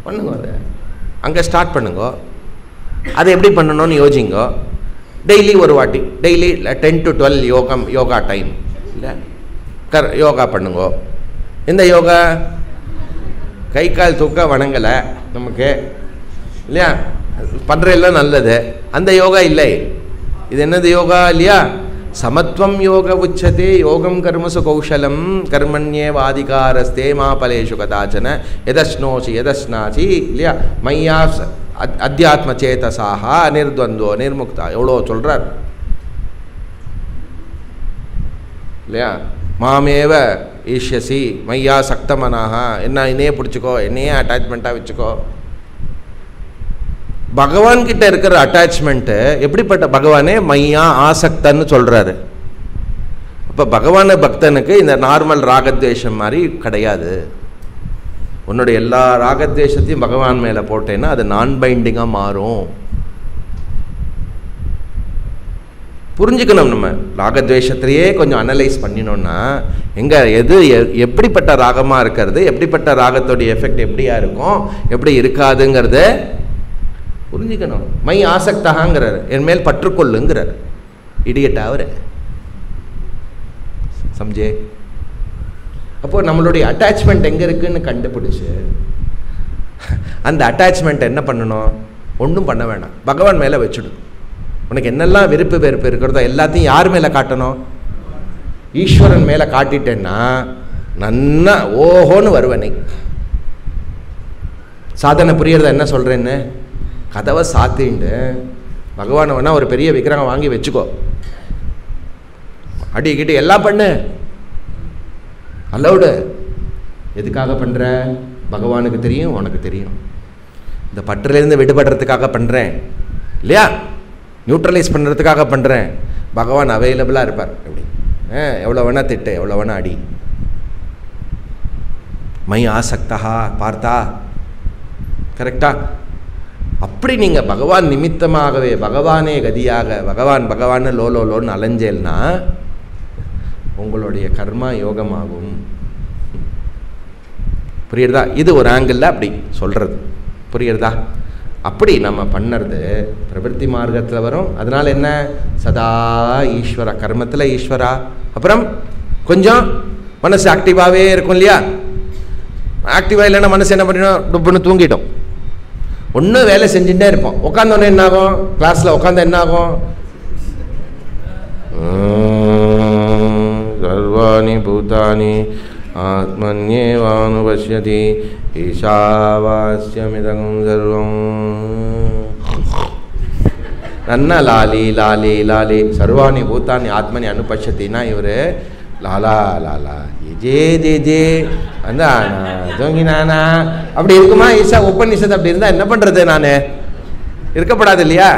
பண்ணுங்க. அதை அங்கே ஸ்டார்ட் பண்ணுங்க. அதை எப்படி பண்ணணும்னு யோசிங்க. டெய்லி ஒரு வாட்டி, டெய்லி 10 to 12 யோகா டைம் இல்லை, யோகா பண்ணுங்க. இந்த யோகா கை கால் தூக்க வணங்கலை நமக்கு இல்லையா, பண்ணுறதெல்லாம் நல்லது. அந்த யோகா இல்லை. இது என்னது யோகா இல்லையா? சமத்வம் யோக உச்சதே யோகம் கர்மசு கௌஷலம் கர்மண்யேவாதிகாரஸ்தே மா பலேஷு கதாச்சன எதஸ்னோசி எதஸ்னாசி இல்லையா, மையா அத்தியாத்ம சேதசாஹா நிர்த்வந்தோ நிர்முக்தா, எவ்வளோ சொல்கிறார் இல்லையா. மாமேவ ஈஷ்யசி மையா சக்தமனாக, என்னையே பிடிச்சிக்கோ, என்னையே அட்டாச்மெண்ட்டாக வச்சுக்கோ. பகவான்கிட்ட இருக்கிற அட்டாச்மெண்ட்டு எப்படிப்பட்ட பகவானே மையா ஆசக்தன்னு சொல்கிறாரு. இப்போ பகவான பக்தனுக்கு இந்த நார்மல் ராகத்வேஷம் மாதிரி கிடையாது. உன்னுடைய எல்லா ராகத்வேஷத்தையும் பகவான் மேலே போட்டேன்னா அது நான் பைண்டிங்காக மாறும். புரிஞ்சுக்கணும். நம்ம ராகத்வேஷத்திலேயே கொஞ்சம் அனலைஸ் பண்ணினோன்னா எங்கே எது எப்படிப்பட்ட ராகமாக இருக்கிறது, எப்படிப்பட்ட ராகத்தோடைய எஃபெக்ட் எப்படியா இருக்கும், எப்படி இருக்காதுங்கிறத புரிஞ்சுக்கணும். மை ஆசக்தாங்கிறார், என் மேல் பற்றுக்கொள்ளுங்கிறார். இடியட்டா அவர் சம்ஜே. அப்போது நம்மளுடைய அட்டாச்மெண்ட் எங்கே இருக்குன்னு கண்டுபிடிச்சு அந்த அட்டாச்மெண்ட் என்ன பண்ணணும்? ஒன்றும் பண்ண வேண்டாம், பகவான் மேலே வச்சுடும். உனக்கு என்னெல்லாம் விருப்பு வெறுப்பு இருக்கிறதோ எல்லாத்தையும் யார் மேலே காட்டணும்? ஈஸ்வரன் மேலே காட்டிட்டேன்னா நன்னா ஓஹோன்னு வருவனை. சாதனை புரியறத என்ன சொல்கிறேன்னு, கதவை சாத்திண்டு பகவானை வேணால் ஒரு பெரிய விக்கிரகம் வாங்கி வச்சுக்கோ, அடிக்கிட்டு எல்லாம் பண்ணு, அலௌடு. எதுக்காக பண்ணுற? பகவானுக்கு தெரியும், உனக்கு தெரியும். இந்த பற்றிலேருந்து விடுபடுறதுக்காக பண்ணுறேன் இல்லையா, நியூட்ரலைஸ் பண்ணுறதுக்காக பண்ணுறேன். பகவான் அவைலபிளாக இருப்பார். எப்படி எவ்வளோ வேணால் திட்டு, எவ்வளோ வேணால் அடி. மை ஆசக்தா பார்த்தா கரெக்டா? அப்படி நீங்கள் பகவான் நிமித்தமாகவே பகவானே கதியாக பகவான் பகவான் லோன்னு அலைஞ்சேல்னா உங்களுடைய கர்மா யோகமாகும். புரியுறதா? இது ஒரு ஆங்கிளில் அப்படி சொல்கிறது. புரியுறதா? அப்படி நம்ம பண்ணுறது பிரவருத்தி மார்க்கத்தில் வரும். அதனால் என்ன? சதா ஈஸ்வரா, கர்மத்தில் ஈஸ்வரா. அப்புறம் கொஞ்சம் மனசு ஆக்டிவாகவே இருக்கும் இல்லையா? ஆக்டிவாக இல்லைன்னா மனசு என்ன பண்ணிடும்? டுப்புன்னு தூங்கிட்டோம். ஒன்றும் வேலை செஞ்சுட்டே இருப்போம். உட்காந்தோன்னே என்ன ஆகும்? கிளாஸில் உட்காந்து என்ன ஆகும்? சர்வாணி பூதானி ஆத்மன்யேவானுபஷ்யதி ஈஷாவாஸ்யமிதம் சர்வம். நன்னா லாலி லாலி லாலி சர்வாணி பூத்தானி ஆத்மனி அனுபஷ்யத்தின்னா இவர் Lala Lala J J J அந்த ஜோங்கினானா அப்படி இருக்குமா? ஈஷா உபநிஷத்து அப்படி இருந்தால் என்ன பண்ணுறது? நான் இருக்கப்படாது இல்லையா?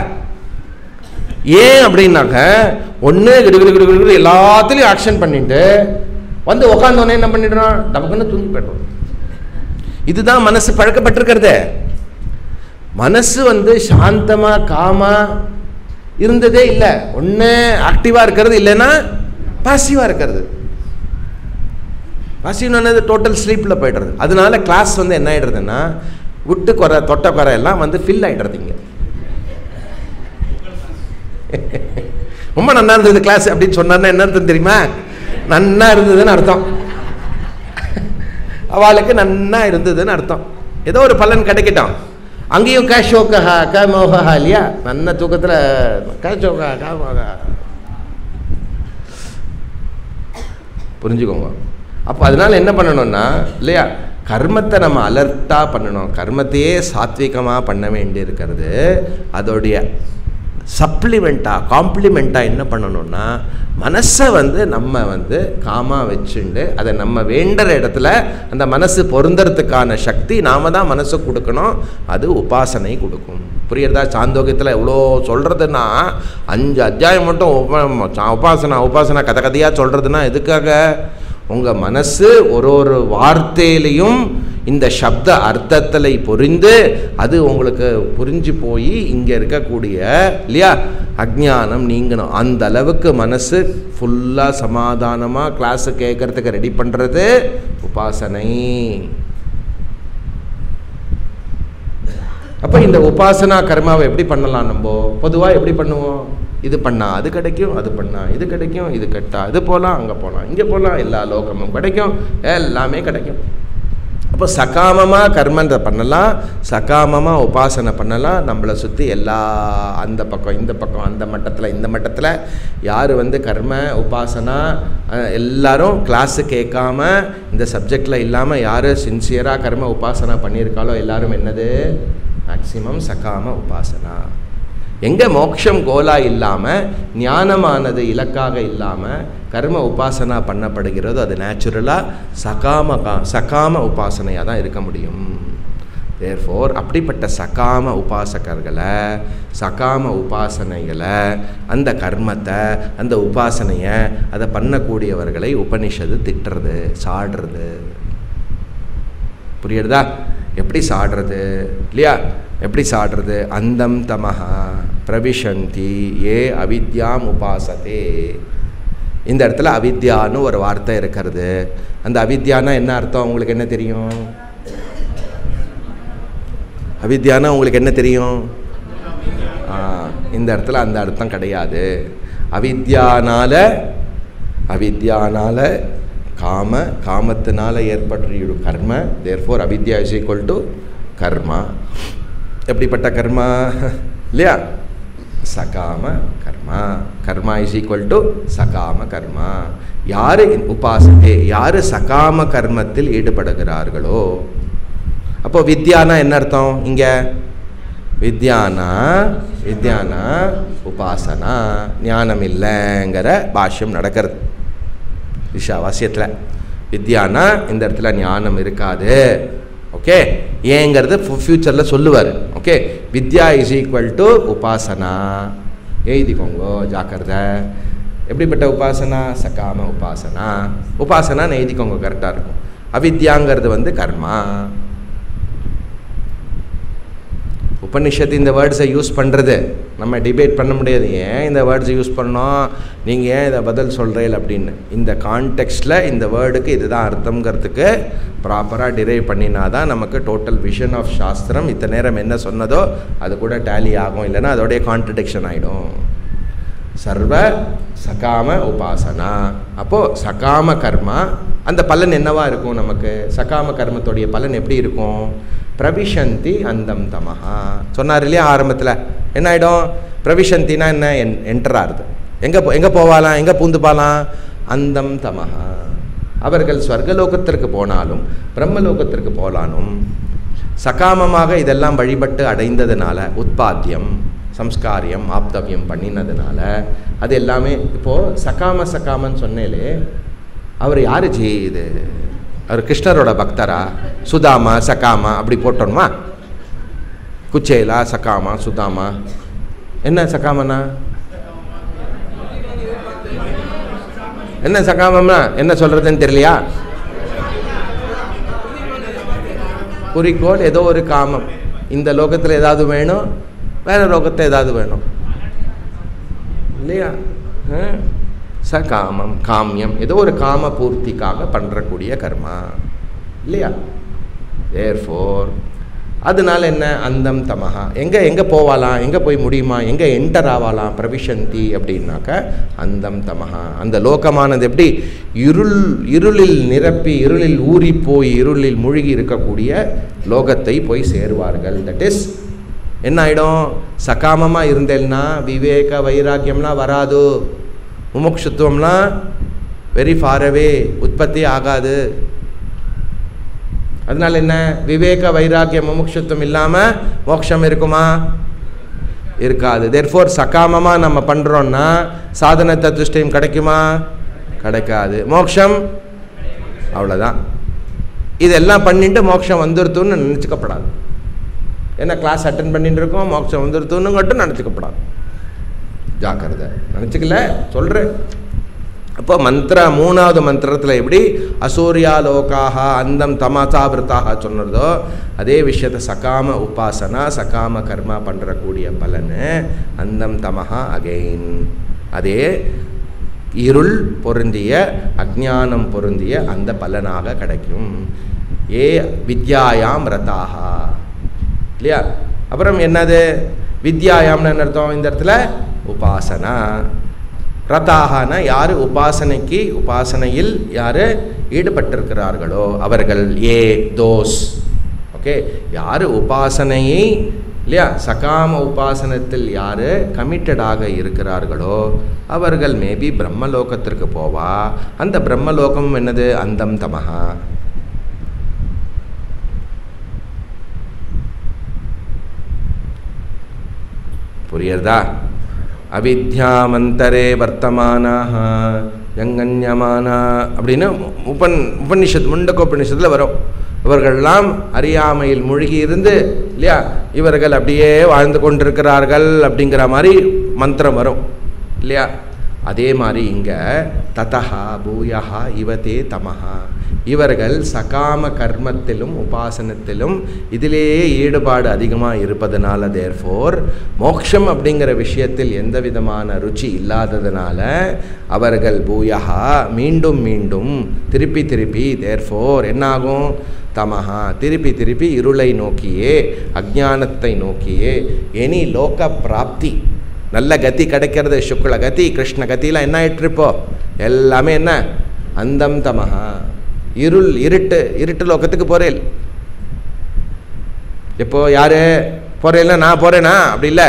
ஏன் அப்படின்னாக்க ஒன்று கிடுகிடு எல்லாத்துலேயும் ஆக்ஷன் பண்ணிட்டு வந்து உட்காந்தோடனே என்ன பண்ணிடுறோம்? நமக்குன்னு தூங்கி போய்டுறோம். இதுதான் மனசு பழக்கப்பட்டிருக்கிறது. மனசு சாந்தமாக காமாக இருந்ததே இல்லை. ஒன்று ஆக்டிவாக இருக்கிறது, இல்லைன்னா பாசிவாக இருக்கிறது. பாசிவ்னது டோட்டல் ஸ்லீப்பில் போய்டுறது. அதனால கிளாஸ் என்ன ஆகிடுறதுன்னா விட்டு குறை தொட்ட குறை எல்லாம் ஃபில் ஆகிடுறது. இங்கே ரொம்ப நன்னா இருந்தது கிளாஸ் அப்படின்னு சொன்னார்னா என்ன அர்த்தம் தெரியுமா? நன்னா இருந்ததுன்னு அர்த்தம். அவளுக்கு நன்னா இருந்ததுன்னு அர்த்தம். ஏதோ ஒரு பலன் கிடைக்கட்டும். அங்கேயும் கஷோகா கமோகா இல்லையா? நன்ன தூக்கத்தில் கஷோகா கமோகா புரிஞ்சுக்கோங்க. அப்போ அதனால என்ன பண்ணணும்னா இல்லையா, கர்மத்தை நம்ம அலர்ட்டாக பண்ணணும். கர்மத்தையே சாத்விகமாக பண்ண வேண்டி இருக்கிறது. அதோடைய சப்ளிமெண்ட்டாக காம்ப்ளிமெண்ட்டாக என்ன பண்ணணும்னா மனசை நம்ம காமாக வச்சுண்டு அதை நம்ம வேண்டுற இடத்துல அந்த மனசு பொருந்துறதுக்கான சக்தி நாம தான் மனசு கொடுக்கணும். அது உபாசனை கொடுக்கும். புரியுறதா? சாந்தோக்கியத்தில் எவ்வளோ சொல்கிறதுன்னா 5 அத்தியாயம் மட்டும் உபாசனா உபாசனா கதை கதையாக சொல்கிறதுனா எதுக்காக? உங்கள் மனசு ஒரு வார்த்தையிலையும் இந்த சப்த அர்த்தத்தில் புரிந்து அது உங்களுக்கு புரிஞ்சு போய் இங்கே இருக்கக்கூடிய இல்லையா அஜ்ஞானம் நீங்கணும். அந்த அளவுக்கு மனசு ஃபுல்லாக சமாதானமாக கிளாஸு கேட்கறதுக்கு ரெடி பண்ணுறது உபாசனை. அப்போ இந்த உபாசனா கர்மாவை எப்படி பண்ணலாம்? நம்ம பொதுவாக எப்படி பண்ணுவோம்? இது பண்ணா அது கிடைக்கும், அது பண்ணா இது கிடைக்கும், இது கெட்டா இது போகலாம், அங்கே போகலாம், இங்கே போகலாம், எல்லா லோகமும் கிடைக்கும், எல்லாமே கிடைக்கும். அப்போ சகாமமாக கர்மத்தை பண்ணலாம், சகாமமாக உபாசனை பண்ணலாம். நம்மளை சுற்றி எல்லா அந்த பக்கம் இந்த பக்கம் அந்த மட்டத்தில் இந்த மட்டத்தில் யார் கர்ம உபாசனா எல்லாரும் கிளாஸு கேட்காம இந்த சப்ஜெக்டில் இல்லாமல் யார் சின்சியராக கர்ம உபாசனா பண்ணியிருக்காளோ எல்லாரும் என்னது மேக்சிமம் சகாம உபாசனா. எங்கே மோட்சம் கோலா இல்லாமல் ஞானமானது இலக்காக இல்லாமல் கர்ம உபாசனா பண்ணப்படுகிறதோ அது நேச்சுரலாக சகாம உபாசனையாக தான் இருக்க முடியும். தேர்ஃபோர் அப்படிப்பட்ட சகாம உபாசகர்களை சகாம உபாசனைகளை அந்த கர்மத்தை அந்த உபாசனையை அதை பண்ணக்கூடியவர்களை உபனிஷத்து திட்டுறது சாடுறது. புரியுறதா? எப்படி சாடுறது இல்லையா? எப்படி சாடுறது? அந்தம் தமஹா பிரவிஷந்தி ஏ அவித்யாம் உபாசதே. இந்த இடத்துல அவித்யான்னு ஒரு வார்த்தை இருக்கிறது. அந்த அவித்யானா என்ன அர்த்தம்? உங்களுக்கு என்ன தெரியும்? அவித்யானா உங்களுக்கு என்ன தெரியும்? இந்த இடத்துல அந்த அர்த்தம் கிடையாது. அவித்யானால காமத்தினால ஏற்பட்ட கர்ம. தேர்ஃபோர் அவித்யா இஸ் ஈக்குவல் டு கர்மா. எப்படிப்பட்ட கர்மா இல்லையா? சகாம கர்மா. கர்மா இஸ் ஈக்குவல் டு சகாம கர்மா. யார் உபாசத்தை யார் சகாம கர்மத்தில் ஈடுபடுகிறார்களோ. அப்போ வித்யானா என்ன அர்த்தம்? இங்கே வித்யானா உபாசனா ஞானம் இல்லைங்கிற பாஷ்யம் நடக்கிறது ஈஷாவாஸ்யத்தில். வித்யானா இந்த இடத்துல ஞானம் இருக்காது. ஓகே, ஏங்கிறது ஃபியூச்சரில் சொல்லுவார். Okay, Vidya is equal to உபாசனா. எழுதிக்கோங்க ஜாக்கிரதை. எப்படிப்பட்ட உபாசனா? சகாம உபாசனா. உபாசனான்னு எழுதிக்கோங்க, கரெக்டாக இருக்கும். அவித்யாங்கிறது கர்மா. உபனிஷத்து இந்த வேர்ட்ஸை யூஸ் பண்ணுறது நம்ம டிபேட் பண்ண முடியாது. ஏன் இந்த வேர்ட்ஸை யூஸ் பண்ணோம், நீங்கள் ஏன் இதை பதில் சொல்கிறீங்க அப்படின்னு. இந்த கான்டெக்ஸ்டில் இந்த வேர்டுக்கு இதுதான் அர்த்தங்கிறதுக்கு ப்ராப்பராக டிரைவ் பண்ணினா தான் நமக்கு டோட்டல் விஷன் ஆஃப் சாஸ்திரம் இத்தனை நேரம் என்ன சொன்னதோ அது கூட டேலி ஆகும். இல்லைன்னா அதோடைய கான்ட்ரடிக்ஷன் ஆகிடும். சர்வ சகாம உபாசனா. அப்போது சகாம கர்மா அந்த பலன் என்னவா இருக்கும்? நமக்கு சகாம கர்மத்துடைய பலன் எப்படி இருக்கும்? பிரவிஷந்தி அந்தம் தமஹா சொன்னார் இல்லையா ஆரம்பத்தில். என்ன ஆகிடும்? பிரவிஷந்தினா என்ன? என்டர் ஆகுது. எங்கே போவாலாம்? எங்கே பூந்துப்பாலாம்? அந்தம் தமஹா. அவர்கள் ஸ்வர்கலோகத்திற்கு போனாலும் பிரம்மலோகத்திற்கு போனாலும் சகாமமாக இதெல்லாம் வழிபட்டு அடைந்ததுனால, உத்பாத்தியம் சம்ஸ்காரியம் ஆப்தவியம் பண்ணினதுனால அது எல்லாமே. இப்போது சகாமன்னு சொன்னேலே, அவர் யார் ஜி? இது அவர் கிருஷ்ணரோட பக்தரா? சுதாமா சகாமா அப்படி போட்டோம்மா? குச்சேலா சகாமா சுதாமா. என்ன சகாமனா? என்ன சகாமம்னா என்ன சொல்கிறதுன்னு தெரியலையா? குறிக்கோள் ஏதோ ஒரு காமம். இந்த லோகத்தில் ஏதாவது வேணும், வேறு லோகத்தை ஏதாவது வேணும் இல்லையா? சகாமம் காமியம் ஏதோ ஒரு காம பூர்த்திக்காக பண்ணுறக்கூடிய கர்மா இல்லையா? தேர்ஃபோர் அதனால என்ன? அந்தம் தமஹா. எங்கே போவாலாம்? எங்கே போய் முடியுமா? எங்கே என்டர் ஆவாலாம்? பிரவிஷந்தி அப்படின்னாக்க அந்தம் தமஹா. அந்த லோகமானது எப்படி? இருளில் நிரப்பி இருளில் ஊறி போய் இருளில் மூழ்கி இருக்கக்கூடிய லோகத்தை போய் சேருவார்கள். தட் இஸ் என்ன ஆகிடும்? சகாமமாக இருந்தேன்னா விவேக வைராக்கியம்லாம் வராது, முமுட்சுத்துவம்லாம் வெரி ஃபாரவே உற்பத்தி ஆகாது. அதனால என்ன? விவேக வைராக்கியம் முமுட்சுத்துவம் இல்லாமல் மோட்சம் இருக்குமா? இருக்காது. தேர்ஃபோர் சகாமமாக நம்ம பண்ணுறோன்னா சாதன தத்துஷ்டம் கிடைக்குமா? கிடைக்காது. மோட்சம் அவ்வளோதான். இதெல்லாம் பண்ணிட்டு மோட்சம் வந்துருத்துன்னு நினச்சிக்கப்படாது. ஏன்னா கிளாஸ் அட்டன் பண்ணிட்டு இருக்கோம், மோட்சம் வந்துருத்துன்னு மட்டும் நினச்சிக்கப்படாது. ஜாக்கிரதை. நினச்சிக்கல சொல்கிறேன். அப்போ மூணாவது மந்திரத்தில் எப்படி அசூர்யாலோகாக அந்தம் தமசாவிரதாக சொன்னதோ அதே விஷயத்தை சகாம உபாசனா சகாம கர்மா பண்ணுறக்கூடிய பலனு அந்தம் தமஹா அகெயின். அதே இருள் பொருந்திய அஜ்ஞானம் பொருந்திய அந்த பலனாக கிடைக்கும். ஏ வித்யாயாம் ரதாகா இல்லையா? அப்புறம் என்னது? வித்யாயாம்னு என்ன அர்த்தம் இந்த இடத்துல? உபாசனா. ரதாகனா யார் உபாசனையில் யார் ஈடுபட்டிருக்கிறார்களோ அவர்கள். ஏ தோஸ். ஓகே, யார் உபாசனையை இல்லையா சகாம உபாசனத்தில் யார் கமிட்டடாக இருக்கிறார்களோ அவர்கள் மேபி பிரம்மலோகத்திற்கு போவா. அந்த பிரம்மலோகம் என்னது? அந்தம் தமஹா. புரியுறதா? அவித்யாமந்தரே வர்த்தமானாக யங்கன்யமானா அப்படின்னு உபனிஷத் முண்டகோபனிஷத்தில் வரும். இவர்கள்லாம் அறியாமையில் மூழ்கி இருந்து இல்லையா இவர்கள் அப்படியே வாழ்ந்து கொண்டிருக்கிறார்கள் அப்படிங்கிற மாதிரி மந்திரம் வரும் இல்லையா? அதே மாதிரி இங்கே ததஹா பூயஹா இவதே தமஹா. இவர்கள் சகாம கர்மத்திலும் உபாசனத்திலும் இதிலேயே ஈடுபாடு அதிகமாக இருப்பதனால தேர்ஃபோர் மோக்ஷம் அப்படிங்கிற விஷயத்தில் எந்த விதமான ருச்சி இல்லாததுனால அவர்கள் பூயஹா மீண்டும் மீண்டும் திருப்பி தேர்ஃபோர் என்னாகும்? தமஹா திருப்பி இருளை நோக்கியே அஜ்ஞானத்தை நோக்கியே எனி லோக பிராப்தி நல்ல கதி கிடைக்கிறது, சுக்ல கதி கிருஷ்ண கத்திலாம் என்ன ஆயிட்டுருப்போ எல்லாமே என்ன? அந்தம் தமஹா. இருட்டு லோகத்துக்கு போகிறேன். இப்போ யார் போகிறேன்னா நான் போகிறேனா? அப்படி இல்லை,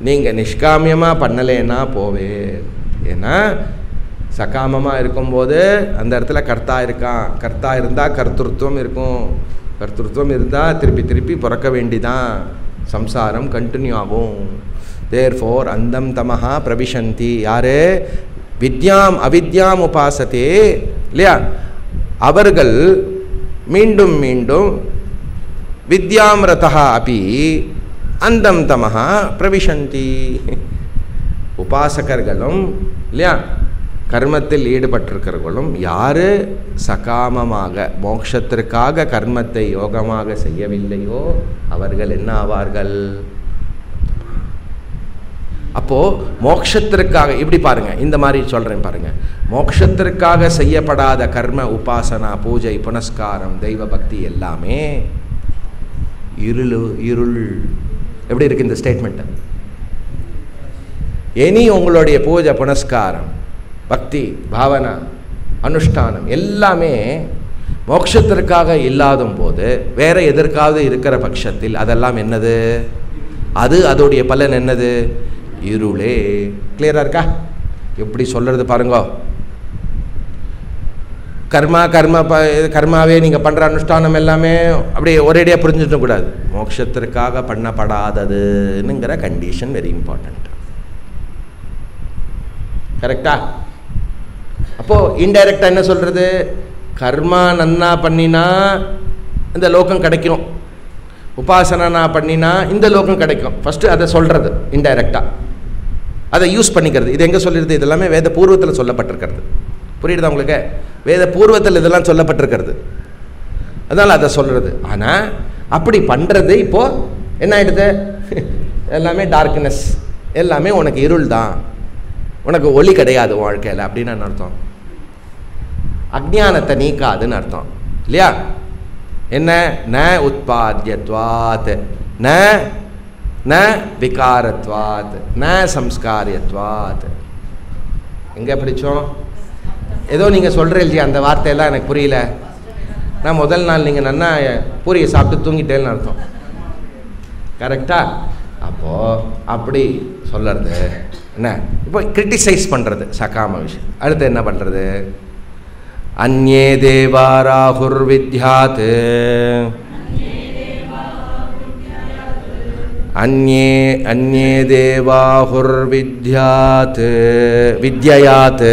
நீங்கள் நிஷ்காமியமாக பண்ணலேன்னா போவே. ஏன்னா சகாமமாக இருக்கும்போது அந்த இடத்துல கர்த்தா இருக்கான். கர்த்தா இருந்தால் கர்த்தృత్వం இருக்கும். கர்த்தృత్వం இருந்தால் திருப்பி பிறக்க வேண்டிதான். சம்சாரம் கண்டினியூ ஆகும். தேர்ஃபோர் அந்தம் தமஹா பிரவிஷந்தி. யார்? அவித்யாம் உபாசத்தே இல்லையா அவர்கள் மீண்டும் வித்யாம் ரதஹா அப்பி அந்தம் தமஹா பிரவிஷந்தி. உபாசகர்களும் இல்லையா கர்மத்தில் ஈடுபட்டிருக்கிறவர்களும் யார் சகாமமாக மோட்சத்திற்காக கர்மத்தை யோகமாக செய்யவில்லையோ அவர்கள் என்ன ஆவார்கள்? அப்போது மோட்சத்திற்காக இப்படி பாருங்கள், இந்த மாதிரி சொல்கிறேன் பாருங்கள். மோட்சத்திற்காக செய்யப்படாத கர்ம உபாசனா பூஜை புனஸ்காரம் தெய்வ பக்தி எல்லாமே இருள். எப்படி இருக்குது இந்த ஸ்டேட்மெண்ட்டு? இனி உங்களுடைய பூஜை புனஸ்காரம் பக்தி பாவனா அனுஷ்டானம் எல்லாமே மோட்சத்திற்காக இல்லாத போது வேற எதற்காவது இருக்கிற பட்சத்தில் அதெல்லாம் என்னது? அது அதோடைய பலன் என்னது? இருளே. கிளியரா இருக்கா? எப்படி சொல்றது பாருங்க. கர்மாவே நீங்கள் பண்ணுற அனுஷ்டானம் எல்லாமே அப்படியே ஒரேடியாக புரிஞ்சுக்க கூடாது. மோட்சத்திற்காக பண்ணப்படாததுங்கிற கண்டிஷன் வெரி இம்பார்ட்டண்ட். கரெக்டா? அப்போது இன்டைரக்டாக என்ன சொல்கிறது? கர்மா நன்னா பண்ணினா இந்த லோகம் கிடைக்கும், உபாசனா பண்ணினா இந்த லோகம் கிடைக்கும். ஃபஸ்ட்டு அதை சொல்கிறது இன்டைரக்டாக, அதை யூஸ் பண்ணிக்கிறது. இது எங்கே சொல்லிடுது? இதெல்லாமே வேத பூர்வத்தில் சொல்லப்பட்டிருக்கிறது. புரியுதா உங்களுக்கு? வேத பூர்வத்தில் இதெல்லாம் சொல்லப்பட்டிருக்கிறது, அதனால் அதை சொல்கிறது. ஆனால் அப்படி பண்ணுறது இப்போது என்ன ஆகிடுது? எல்லாமே டார்க்னஸ், எல்லாமே உனக்கு இருள் தான், உனக்கு ஒளி கிடையாது வாழ்க்கையில் அப்படின்னு என்ன அர்த்தம்? அஜ்ஞானத்தை நீக்காதுன்னு அர்த்தம் இல்லையா? என்ன? ந உத்பாத்யத்வாத் ந ந விகாரத்வாத் ந சம்ஸ்காரியத்வாத். எங்கே படித்தோம்? ஏதோ நீங்கள் சொல்கிறீங்க இல்லையா, அந்த வார்த்தையெல்லாம் எனக்கு புரியல. நான் முதல் நாள் நீங்கள் நன்னா பூரியை சாப்பிட்டு தூங்கிட்டேன்னு அர்த்தம். கரெக்டா? அப்போது அப்படி சொல்கிறது என்ன? இப்போ கிரிட்டிசைஸ் பண்ணுறது சகாம விஷயம். அடுத்து என்ன பண்ணுறது? அந்யே தேவா ராகுர் வித்யாத் அந்யே தேவாஹுர் வித்யாத் வித்யாத்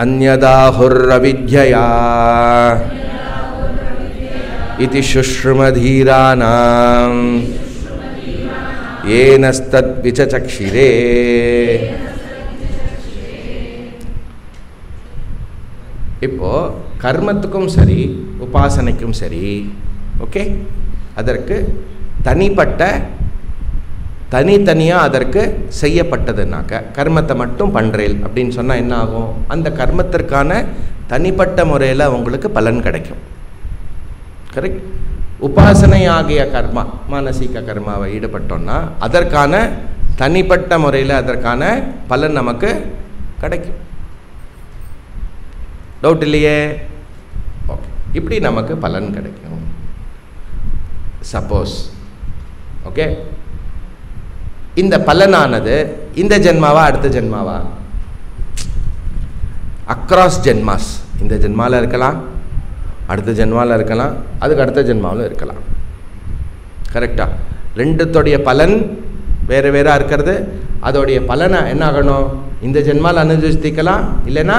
அந்யதாஹுர் அவித்யயா இதி சுஷ்ருமதீரானாம் ஏனஸ்தத் விசசக்ஷிரே. இப்போது கர்மத்துக்கும் சரி உபாசனைக்கும் சரி, ஓகே, அதற்கு தனித்தனியாக அதற்கு செய்யப்பட்டதுனாக்க கர்மத்தை மட்டும் பண்ணுறேன் அப்படின்னு சொன்னால் என்ன ஆகும்? அந்த கர்மத்திற்கான தனிப்பட்ட முறையில் உங்களுக்கு பலன் கிடைக்கும். கரெக்ட்? உபாசனை ஆகிய கர்மா, மானசீக கர்மாவை ஈடுபட்டோம்னா அதற்கான தனிப்பட்ட முறையில் அதற்கான பலன் நமக்கு கிடைக்கும். டவுட் இல்லையே? ஓகே, இப்படி நமக்கு பலன் கிடைக்கும். சப்போஸ் ஓகே, இந்த பலனானது இந்த ஜென்மாவா அடுத்த ஜென்மாவா? அக்ராஸ் ஜென்மாஸ். இந்த ஜென்மாவில் இருக்கலாம், அடுத்த ஜென்மாவில் இருக்கலாம், அதுக்கு அடுத்த ஜென்மாவில் இருக்கலாம். கரெக்டாக? ரெண்டுத்தோடைய பலன் வேறு வேறாக இருக்கிறது. அதோடைய பலனை என்ன ஆகணும்? இந்த ஜென்மாவில் அனுபவிக்கலாம், இல்லைன்னா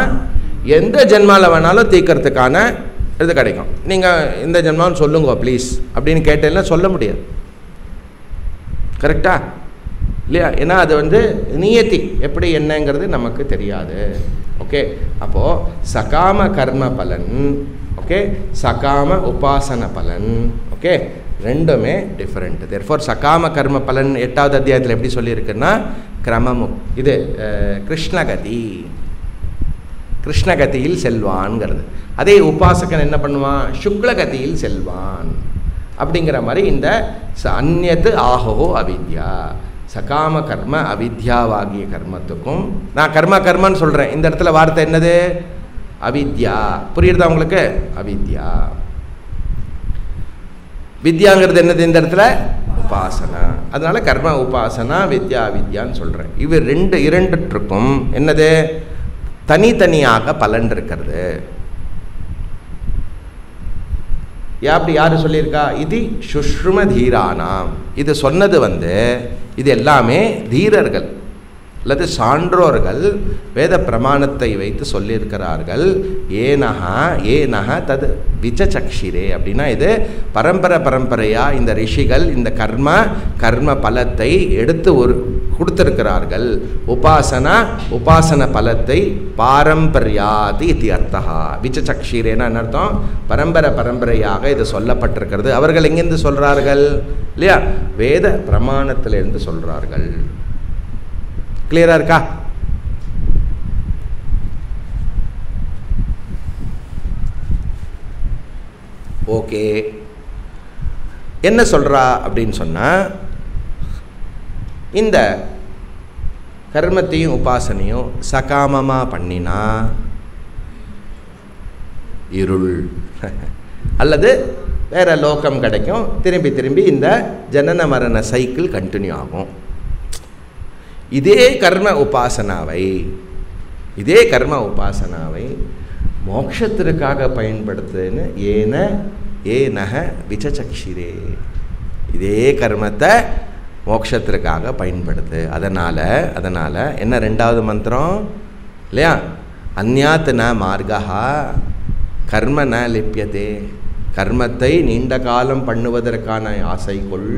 எந்த ஜென்மாவில் வேணாலும் தீர்க்கறதுக்கான இது கிடைக்கும். நீங்கள் இந்த ஜென்மான்னு சொல்லுங்க ப்ளீஸ் அப்படின்னு கேட்டேன்னா சொல்ல முடியாது. கரெக்டா இல்லையா? ஏன்னா அது நியத்தி எப்படி என்னங்கிறது நமக்கு தெரியாது. ஓகே, அப்போது சகாம கர்ம பலன், ஓகே, சகாம உபாசன பலன், ஓகே, ரெண்டுமே டிஃப்ரெண்ட். தேர்ஃபோர் சகாம கர்ம பலன் 8வது அத்தியாயத்தில் எப்படி சொல்லியிருக்குன்னா கிரமமும் இது கிருஷ்ணகதியில் செல்வான்ங்கிறது. அதே உபாசகன் என்ன பண்ணுவான்? சுக்லகதியில் செல்வான். அப்படிங்கிற மாதிரி இந்த அந்யத் ஆஹோ அவித்யா, சகாம கர்ம அவித்யாவாகிய கர்மத்துக்கும், நான் கர்மன்னு சொல்கிறேன், இந்த இடத்துல வார்த்தை என்னது? அவித்யா. புரியுறதா உங்களுக்கு? அவித்யா. வித்யாங்கிறது என்னது இந்த இடத்துல? உபாசனா. அதனால கர்ம உபாசனா வித்யா அவித்யான்னு சொல்கிறேன். இவை இரண்டுக்கும் என்னது? தனித்தனியாக பலன் இருக்கிறது. அப்படி யாரு சொல்லியிருக்கா? இது சுஷ்ரும தீரானாம். இது சொன்னது இது எல்லாமே தீரர்கள் அல்லது சான்றோர்கள் வேத பிரமாணத்தை வைத்து சொல்லியிருக்கிறார்கள். ஏனஹ தது விசசக்ஷிரே அப்படின்னா இது பரம்பரையாக இந்த ரிஷிகள் இந்த கர்ம பலத்தை எடுத்து கொடுத்திருக்கிறார்கள். உபாசன பலத்தை பாரம்பரியாதி இது அர்த்தா. விசசக்ஷிரேன்னா என்ன அர்த்தம்? பரம்பரையாக இது சொல்லப்பட்டிருக்கிறது. அவர்கள் எங்கிருந்து சொல்கிறார்கள்? இல்லையா? வேத பிரமாணத்திலிருந்து சொல்கிறார்கள். கிளியரா இருக்கா? ஓகே. என்ன சொல்கிறா அப்படின்னு சொன்னால், இந்த கர்மத்தையும் உபாசனையும் சகாமமாக பண்ணினா இருள் அல்லது வேறு லோகம் கிடைக்கும். திரும்பி திரும்பி இந்த ஜனன மரண சைக்கிள் கண்டினியூ ஆகும். இதே கர்ம உபாசனாவை மோட்சத்திற்காக பயன்படுத்துன்னு ஏனக விசசக்ஷிரே. இதே கர்மத்தை மோட்சத்திற்காக பயன்படுத்து. அதனால் என்ன ரெண்டாவது மந்திரம் இல்லையா? அந்யாத் ந மார்கா கர்ம ந லிப்யதே. கர்மத்தை நீண்ட காலம் பண்ணுவதற்கான ஆசைக்குள்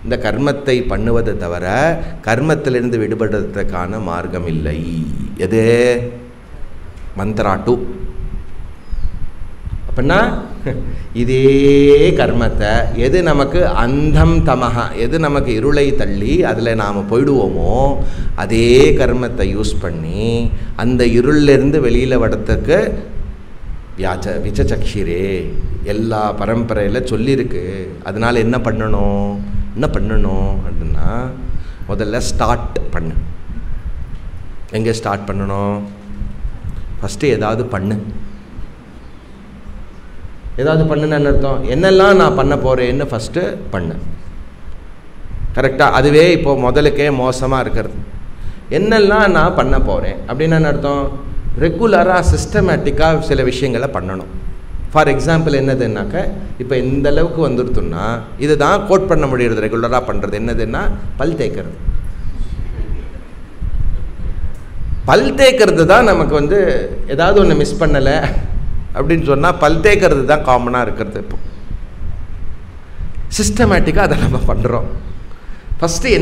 இந்த கர்மத்தை பண்ணுவதை தவிர கர்மத்திலிருந்து விடுபடுறதுக்கான மார்க்கம் இல்லை. எது? மந்த்ரா 2. அப்படின்னா இதே கர்மத்தை எது நமக்கு அந்தம் தமஹா, எது நமக்கு இருளை தள்ளி அதில் நாம் போயிடுவோமோ அதே கர்மத்தை யூஸ் பண்ணி அந்த இருளிலிருந்து வெளியில் வரத்துக்கு விசசக்ஷிரே எல்லா பரம்பரையில் சொல்லியிருக்கு. அதனால் என்ன பண்ணணும் அப்படின்னா, முதல்ல ஸ்டார்ட் பண்ணு. எங்கே ஸ்டார்ட் பண்ணணும்? ஃபஸ்ட்டு ஏதாவது பண்ணுன்னு அர்த்தம். என்னெல்லாம் நான் பண்ண போகிறேன்னு ஃபஸ்ட்டு பண்ணு. கரெக்டாக? அதுவே இப்போது முதலுக்கே மோசமாக இருக்கிறது. என்னெல்லாம் நான் பண்ண போகிறேன் அப்படின்னு அர்த்தம்? ரெகுலராக சிஸ்டமேட்டிக்காக சில விஷயங்களை பண்ணணும். ஃபார் எக்ஸாம்பிள் என்னதுன்னாக்க, இப்போ இந்த அளவுக்கு வந்துடுத்துன்னா இது தான் கோட் பண்ண முடியுறது. ரெகுலராக பண்ணுறது என்னதுன்னா பல் தேய்க்கிறது தான் நமக்கு ஏதாவது ஒன்று மிஸ் பண்ணலை அப்படின்னு சொன்னால் பல் தேய்க்கிறது தான் காமனாக இருக்கிறது. இப்போ சிஸ்டமேட்டிக்காக அதை நம்ம பண்ணுறோம். ஃபஸ்ட்டு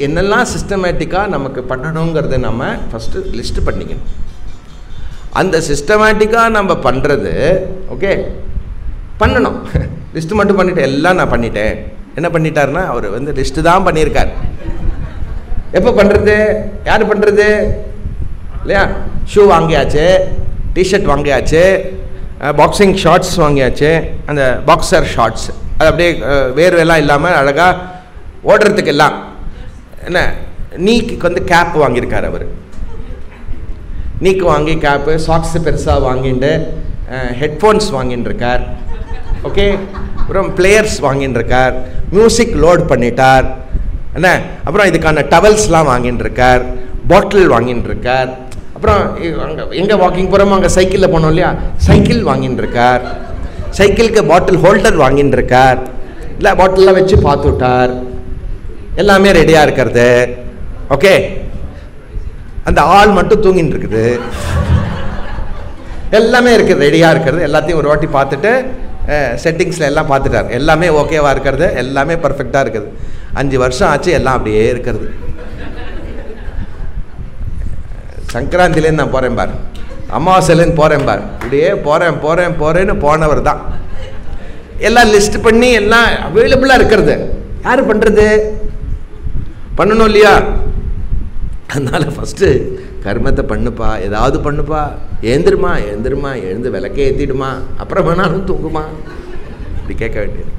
என்னெல்லாம் சிஸ்டமேட்டிக்காக நமக்கு பண்ணணுங்கிறத நம்ம ஃபஸ்ட்டு லிஸ்ட்டு பண்ணிக்கணும். அந்த சிஸ்டமேட்டிக்காக நம்ம பண்ணுறது ஓகே பண்ணணும். லிஸ்ட்டு மட்டும் பண்ணிவிட்டு எல்லாம் நான் பண்ணிட்டேன். என்ன பண்ணிட்டாருன்னா, அவர் லிஸ்ட்டு தான் பண்ணியிருக்கார். எப்போ பண்ணுறது? யார் பண்ணுறது இல்லையா? ஷூ வாங்கியாச்சு, டிஷர்ட் வாங்கியாச்சு, பாக்ஸிங் ஷார்ட்ஸ் வாங்கியாச்சு, அந்த பாக்ஸர் ஷார்ட்ஸ், அது அப்படியே வேர்வெல்லாம் இல்லாமல் அழகாக ஓடுறதுக்கு எல்லாம். என்ன நீக்கு கேப் வாங்கியிருக்கார் அவர். நீக்கு வாங்கி கேப்பு, சாக்ஸு பெருசாக வாங்கிட்டு, ஹெட்ஃபோன்ஸ் வாங்கின்னு இருக்கார். ஓகே, அப்புறம் பிளேயர்ஸ் வாங்கின்னு இருக்கார், மியூசிக் லோட் பண்ணிட்டார். என்ன அப்புறம் இதுக்கான டவல்ஸ்லாம் வாங்கின்னு இருக்கார், பாட்டில் வாங்கின்னு இருக்கார். அப்புறம் அங்கே எங்கே வாக்கிங் போகிறோமோ அங்கே சைக்கிளில் போனோம் இல்லையா, சைக்கிள் வாங்கின்னு இருக்கார். சைக்கிளுக்கு பாட்டில் ஹோல்டர் வாங்கின்னு இருக்கார். இல்லை பாட்டிலெலாம் வச்சு பார்த்து விட்டார். எல்லாமே ரெடியாக இருக்கிறது. ஓகே, அந்த ஆள் மட்டும் தூங்கின்னு இருக்குது. எல்லாமே இருக்குது, ரெடியாக இருக்கிறது. எல்லாத்தையும் ஒரு வாட்டி பார்த்துட்டு செட்டிங்ஸில் எல்லாம் பார்த்துட்டார். எல்லாமே ஓகேவாக இருக்கிறது, எல்லாமே பர்ஃபெக்டாக இருக்குது. 5 வருஷம் ஆச்சு, எல்லாம் அப்படியே இருக்கிறது. சங்கராந்திலேருந்து நான் போகிறேன் பார், அமாவாசையிலேருந்து போகிறேன் பார், இப்படியே போகிறேன்னு போனவர் தான். எல்லாம் லிஸ்ட் பண்ணி எல்லாம் அவைலபிளாக இருக்கிறது. யார் பண்ணுறது? பண்ணணும் இல்லையா? அதனால் ஃபஸ்ட்டு கர்மத்தை பண்ணுப்பா, ஏதாவது பண்ணுப்பா. எழுந்துருமா எழுந்து விளக்கே ஏற்றிடுமா, அப்புறம் வேணாலும் தூங்குமா, இப்படி கேட்க வேண்டியது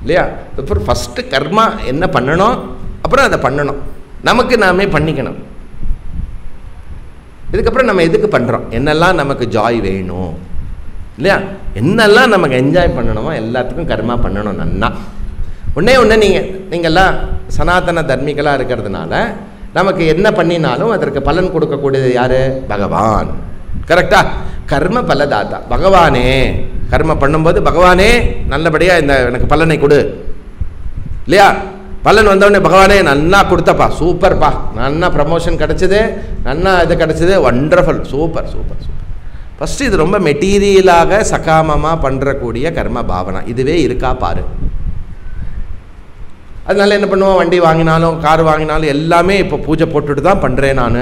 இல்லையா? அப்புறம் ஃபஸ்ட்டு கர்மா என்ன பண்ணணும், அப்புறம் அதை பண்ணணும், நமக்கு நாமே பண்ணிக்கணும். இதுக்கப்புறம் நம்ம எதுக்கு பண்ணுறோம், என்னெல்லாம் நமக்கு ஜாய் வேணும் இல்லையா, என்னெல்லாம் நமக்கு என்ஜாய் பண்ணணுமோ எல்லாத்துக்கும் கர்மா பண்ணணும். நன்னா ஒன்று நீங்கள்லாம் சனாதன தர்மிகளாக இருக்கிறதுனால நமக்கு என்ன பண்ணினாலும் அதற்கு பலன் கொடுக்கக்கூடியது யார்? பகவான். கரெக்டா? கர்ம பலதாத்தா பகவானே. கர்ம பண்ணும்போது பகவானே நல்லபடியாக இந்த எனக்கு பலனை கொடு இல்லையா? பலன் வந்தவுடனே பகவானே நன்னா கொடுத்தப்பா, சூப்பர்ப்பா, நன்னா ப்ரமோஷன் கிடச்சிது, நன்னா இது கிடச்சிது, வண்டர்ஃபுல், சூப்பர். ஃபஸ்ட்டு இது ரொம்ப மெட்டீரியலாக சகாமமாக பண்ணுறக்கூடிய கர்ம பாவனா. இதுவே இருக்கா பாரு. அதனால என்ன பண்ணுவோம், வண்டி வாங்கினாலும் கார் வாங்கினாலும் எல்லாமே இப்போ பூஜை போட்டுட்டு தான் பண்ணுறேன் நான்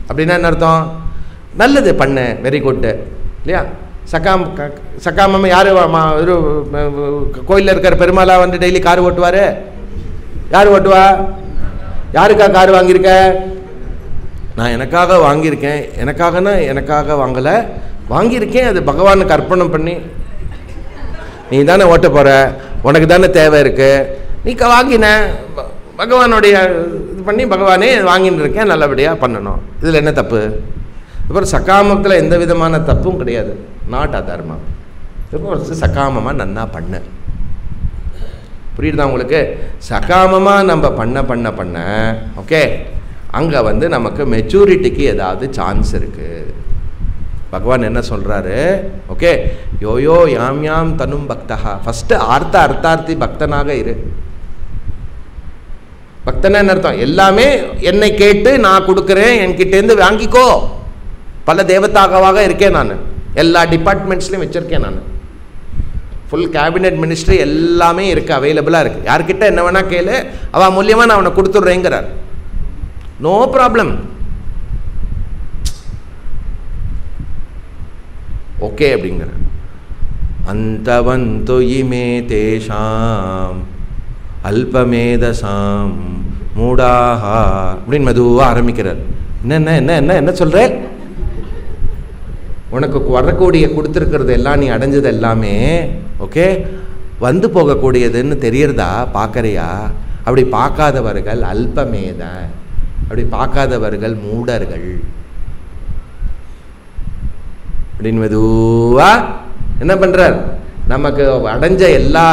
அப்படின்னா என்ன அர்த்தம்? நல்லது பண்ணு, வெரி குட்டு இல்லையா? சக்காம யார் கோயிலில் இருக்கிற பெருமாளா டெய்லி கார் ஓட்டுவார்? யார் ஓட்டுவா? யாருக்கா கார் வாங்கியிருக்க? நான் எனக்காக வாங்கியிருக்கேன். எனக்காக வாங்கலை, வாங்கியிருக்கேன். அது பகவானுக்கு அர்ப்பணம் பண்ணி நீ தானே ஓட்ட போகிற, உனக்கு தானே தேவை இருக்குது, நீ வாங்கின பகவானுடைய இது பண்ணி பகவானே வாங்கின்னு இருக்கேன், நல்லபடியாக பண்ணணும். இதில் என்ன தப்பு? அப்புறம் சகாமத்தில் எந்த விதமான தப்பும் கிடையாது, நாட் அதர்மம். இப்போ சகாமமாக நன்னா பண்ண, புரியுதா உங்களுக்கு? சகாமமாக நம்ம பண்ண ஓகே, அங்கே நமக்கு மெச்சூரிட்டிக்கு ஏதாவது சான்ஸ் இருக்குது. பகவான் என்ன சொல்கிறாரு? ஓகே, யோயோ யாம் யாம் தனும் பக்தா. ஃபஸ்ட்டு அர்த்தார்த்தி பக்தனாக இரு. பக்தன அர்த்தம் எல்லாமே என்னை கேட்டு நான் கொடுக்குறேன், என்கிட்டேருந்து வாங்கிக்கோ. பல தேவதாகவாக இருக்கேன் நான், எல்லா டிபார்ட்மெண்ட்ஸ்லையும் வச்சுருக்கேன் நான், ஃபுல் கேபினெட் மினிஸ்ட்ரி எல்லாமே இருக்குது, அவைலபிளாக இருக்குது. யார்கிட்ட என்ன வேணால் கேளு, அவள் மூலியமாக நான் அவனை கொடுத்துட்றேங்கிறார். நோ ப்ராப்ளம், ஓகே அப்படிங்கிற. அந்தவந்து இமே தேஷாம் அல்பமேதசாம் மூடாஹா அப்படின்னு மெதுவாக ஆரம்பிக்கிறார். என்ன என்ன என்ன என்ன சொல்கிற? உனக்கு வரக்கூடிய கொடுத்துருக்கிறது எல்லாம், நீ அடைஞ்சது எல்லாமே ஓகே வந்து போகக்கூடியதுன்னு தெரியறதா, பார்க்குறியா? அப்படி பார்க்காதவர்கள் அல்பமேத, அப்படி பார்க்காதவர்கள் மூடர்கள் அப்படின்னு மெதுவாக என்ன பண்ணுறார்? நமக்கு அடைஞ்ச எல்லா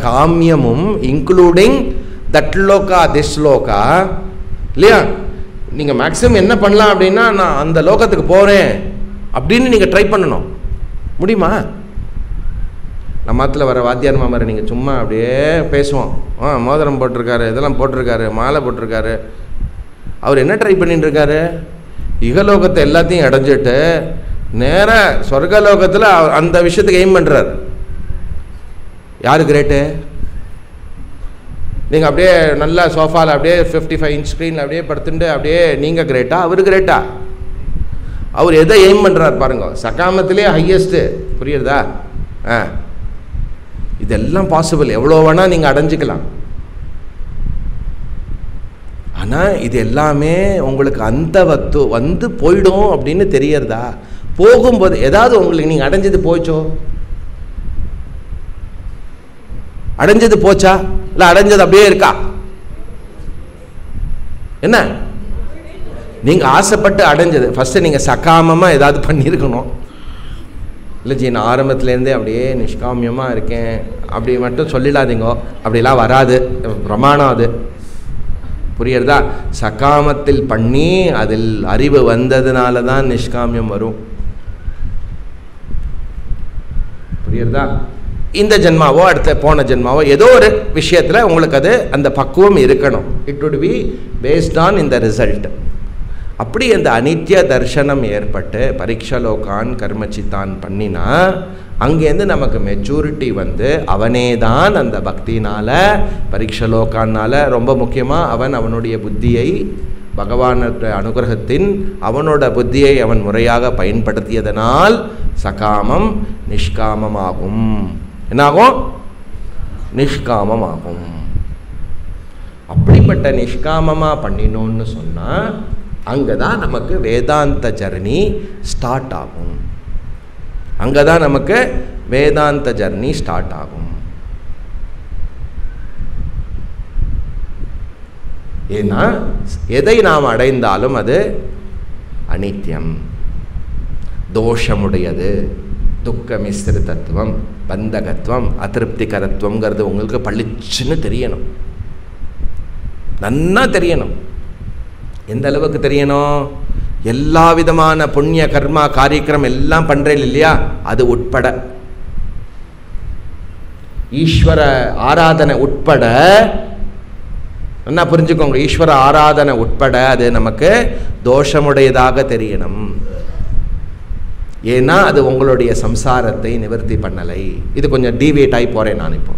காமியமும் இன்க்ளூடிங் தட் லோகா திஸ் லோகா இல்லையா? நீங்கள் மேக்ஸிமம் என்ன பண்ணலாம் அப்படின்னா, நான் அந்த லோகத்துக்கு போகிறேன் அப்படின்னு நீங்கள் ட்ரை பண்ணணும். முடியுமா? நம்ம ஆற்றுல வர வாத்தியார் மாமரை நீங்கள் சும்மா அப்படியே பேசுவோம், மோதிரம் போட்டிருக்காரு, இதெல்லாம் போட்டிருக்காரு, மாலை போட்டிருக்காரு, அவர் என்ன ட்ரை பண்ணிட்டு இருக்காரு? இகலோகத்தை எல்லாத்தையும் அடைஞ்சிட்டு நேராக சொர்க்கலோகத்தில் அந்த விஷயத்துக்கு எய்ம் பண்ணுறார். யார் கிரேட்டு? நீங்கள் அப்படியே நல்லா சோஃபாவில் அப்படியே 55 இன்ச் ஸ்க்ரீனில் அப்படியே படுத்துட்டு அப்படியே நீங்கள் கிரேட்டா, அவர் கிரேட்டா? அவர் எதை எய்ம் பண்ணுறார் பாருங்க, சகாமத்திலே ஹையஸ்ட்டு. புரியுறதா? இதெல்லாம் பாசிபிள், எவ்வளோ வேணால் நீங்கள் அடைஞ்சிக்கலாம். ஆனால் இது எல்லாமே உங்களுக்கு அந்த வந்து போயிடும் அப்படின்னு தெரியறதா? போகும்போது ஏதாவது உங்களுக்கு நீங்கள் அடைஞ்சது போச்சோ? அடைஞ்சது போச்சா? இல்லை அடைஞ்சது அப்படியே இருக்கா? என்ன நீங்கள் ஆசைப்பட்டு அடைஞ்சது ஃபஸ்ட்டு நீங்கள் சகாமமாக ஏதாவது பண்ணியிருக்கணும். இல்லை ஜி நான் ஆரம்பத்துலேருந்தே அப்படியே நிஷ்காமியமாக இருக்கேன் அப்படி மட்டும் சொல்லிடாதீங்க, அப்படிலாம் வராது, பிரமாணம் அது. புரியுறதா? சகாமத்தில் பண்ணி அதில் அறிவு வந்ததுனால தான் நிஷ்காமியம் வரும். புரியுறதா? இந்த ஜென்மாவோ அடுத்த போன ஜென்மாவோ ஏதோ ஒரு விஷயத்தில் உங்களுக்கு அது அந்த பக்குவம் இருக்கணும். It would be based on இந்த ரிசல்ட். அப்படி அந்த அனித்ய தர்சனம் ஏற்பட்டு பரீட்சலோகான் கர்மச்சித்தான் பண்ணினா அங்கேருந்து நமக்கு மெச்சூரிட்டி வந்து அவனே தான் அந்த பக்தினால் பரீட்சலோகானால் ரொம்ப முக்கியமாக அவன் அவனுடைய புத்தியை பகவானுடைய அனுகிரகத்தின் அவனோட புத்தியை அவன் முறையாக பயன்படுத்தியதனால் சகாமம் நிஷ்காமமாகும். என்னாகும்? நிஷ்காமமாகும். அப்படிப்பட்ட நிஷ்காமமாக பண்ணினோன்னு சொன்னால் அங்கே தான் நமக்கு வேதாந்த ஜர்னி ஸ்டார்ட் ஆகும். அங்கே தான் நமக்கு வேதாந்த ஜர்னி ஸ்டார்ட் ஆகும். ஏன்னா எதை நாம் அடைந்தாலும் அது அனித்யம், தோஷமுடையது, துக்க மிஸ்ரிதத்துவம், பந்தகத்துவம், அதிருப்திகரத்துவங்கிறது உங்களுக்கு பளிச்சுன்னு தெரியணும், நன்னா தெரியணும். எந்த அளவுக்கு தெரியணும்? எல்லா விதமான புண்ணிய கர்மா காரியக்கிரம் எல்லாம் பண்ணுறேன் இல்லையா, அது உட்பட ஈஸ்வர ஆராதனை உட்பட என்ன புரிஞ்சுக்கோங்க, ஈஸ்வர ஆராதனை உட்பட அது நமக்கு தோஷமுடையதாக தெரியணும். ஏன்னா அது உங்களுடைய சம்சாரத்தை நிவர்த்தி பண்ணலை. இது கொஞ்சம் டீவியேட் ஆகி போகிறேன் நான் இப்போ.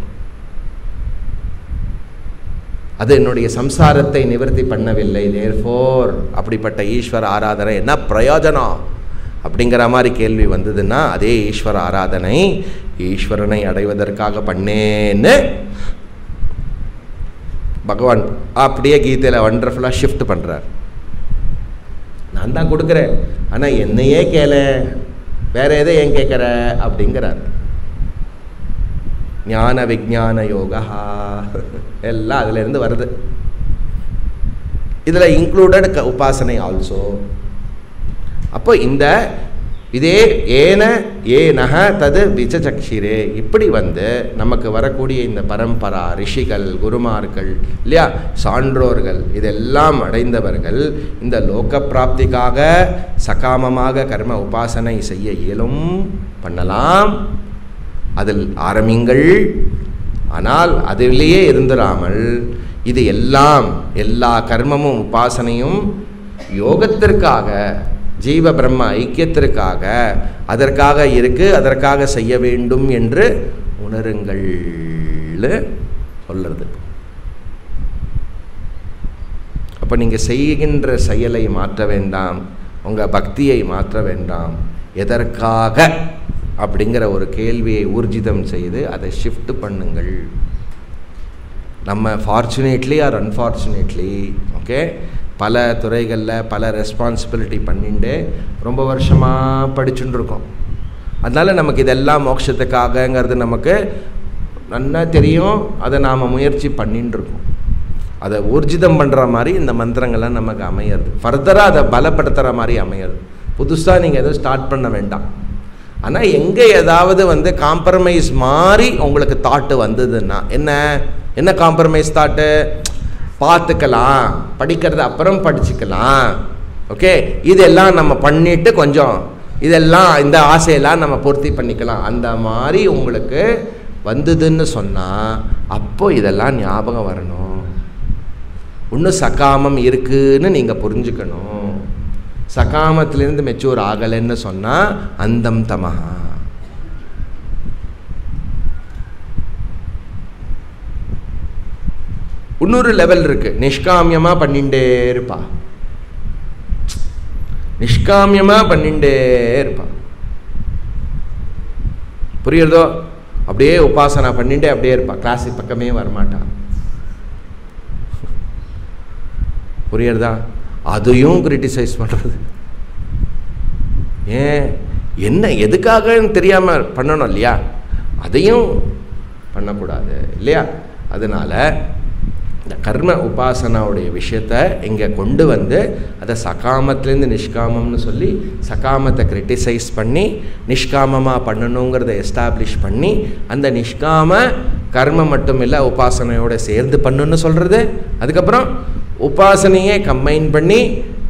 அது என்னுடைய சம்சாரத்தை நிவர்த்தி பண்ணவில்லை. தேர்ஃபோர் அப்படிப்பட்ட ஈஸ்வர ஆராதனை என்ன பிரயோஜனம் அப்படிங்கிற மாதிரி கேள்வி வந்ததுன்னா அதே ஈஸ்வர ஆராதனை ஈஸ்வரனை அடைவதற்காக பண்ணேன்னு பகவான் அப்படியே கீதையில் வண்டர்ஃபுல்லாக ஷிஃப்ட் பண்ணுறார். நான் தான் கொடுக்குறேன், ஆனால் என்னையே கேள, வேற எதை ஏன் கேட்குற அப்படிங்கிறார். ஞான விஞ்ஞான யோகா எல்லாம் அதிலிருந்து வருது. இதில் இன்க்ளூடட் உபாசனை ஆல்சோ. அப்போ இந்த இதே ஏன ஏனஹ தது விசசக்ஷிரே, இப்படி நமக்கு வரக்கூடிய இந்த பரம்பரா ரிஷிகள் குருமார்கள் இல்லையா, சான்றோர்கள் இதெல்லாம் அடைந்தவர்கள் இந்த லோக பிராப்திக்காக சகாமமாக கர்ம உபாசனை செய்ய இயலும், பண்ணலாம், அதில் ஆரம்பிங்கள். ஆனால் அதிலேயே இருந்துடாமல் இது எல்லாம் எல்லா கர்மமும் உபாசனையும் யோகத்திற்காக ஜீவ பிரம்ம ஐக்கியத்திற்காக அதற்காக இருக்கு, அதற்காக செய்ய வேண்டும் என்று உணருங்கள் சொல்லுறது. அப்போ நீங்கள் செய்கின்ற செயலை மாற்ற வேண்டாம், உங்கள் பக்தியை மாற்ற வேண்டாம், எதற்காக அப்படிங்கிற ஒரு கேள்வியை ஊர்ஜிதம் செய்து அதை ஷிஃப்ட் பண்ணுங்கள். நம்ம ஃபார்ச்சுனேட்லி ஆர் அன்ஃபார்ச்சுனேட்லி ஓகே பல துறைகளில் பல ரெஸ்பான்சிபிலிட்டி பண்ணிட்டு ரொம்ப வருஷமாக படிச்சுட்டு இருக்கோம். அதனால் நமக்கு இதெல்லாம் மோட்சத்துக்காகங்கிறது நமக்கு நல்லா தெரியும். அதை நாம் முயற்சி பண்ணிட்டு இருக்கோம். அதை ஊர்ஜிதம் பண்ணுற மாதிரி இந்த மந்திரங்கள்லாம் நமக்கு அமையிறது, ஃபர்தராக அதை பலப்படுத்துகிற மாதிரி அமையிறது. புதுசாக நீங்கள் எதுவும் ஸ்டார்ட் பண்ண வேண்டாம். ஆனால் எங்கே ஏதாவது காம்ப்ரமைஸ் மாதிரி உங்களுக்கு தாட்டு வந்ததுன்னா என்ன காம்ப்ரமைஸ் தாட்டு, பார்த்துக்கலாம், படிக்கிறது அப்புறம் படிச்சுக்கலாம், ஓகே இதெல்லாம் நம்ம பண்ணிட்டு கொஞ்சம் இதெல்லாம் இந்த ஆசையெல்லாம் நம்ம பூர்த்தி பண்ணிக்கலாம், அந்த மாதிரி உங்களுக்கு வந்ததுன்னு சொன்னால் அப்போ இதெல்லாம் ஞாபகம் வரணும். இன்னும் சகாமம் இருக்குன்னு நீங்கள் புரிஞ்சுக்கணும். சகாமத்திலேருந்து மெச்சூர் ஆகலைன்னு சொன்னால் அந்தம் தமஹா. இன்னொரு லெவல் இருக்குது, நிஷ்காமியமாக பண்ணிகிட்டே இருப்பா, நிஷ்காமியமாக பண்ணிகிட்டே இருப்பா. புரியுறதோ? அப்படியே உபாசனா பண்ணிகிட்டே அப்படியே இருப்பா, கிளாஸுக்கு பக்கமே வரமாட்டா. புரியுறதா? அதையும் கிரிட்டிசைஸ் பண்ணுறது. ஏன் என்ன எதுக்காகன்னு தெரியாமல் பண்ணணும் இல்லையா, அதையும் பண்ணக்கூடாது இல்லையா. அதனால் இந்த கர்ம உபாசனாவுடைய விஷயத்தை இங்கே கொண்டு அதை சகாமத்திலேருந்து நிஷ்காமம்னு சொல்லி சகாமத்தை கிரிட்டிசைஸ் பண்ணி நிஷ்காமமாக பண்ணணுங்கிறத எஸ்டாப்ளிஷ் பண்ணி அந்த நிஷ்காம கர்மம் மட்டும் இல்லை உபாசனையோடு சேர்ந்து பண்ணுன்னு சொல்கிறது. அதுக்கப்புறம் உபாசனையே கம்பைன் பண்ணி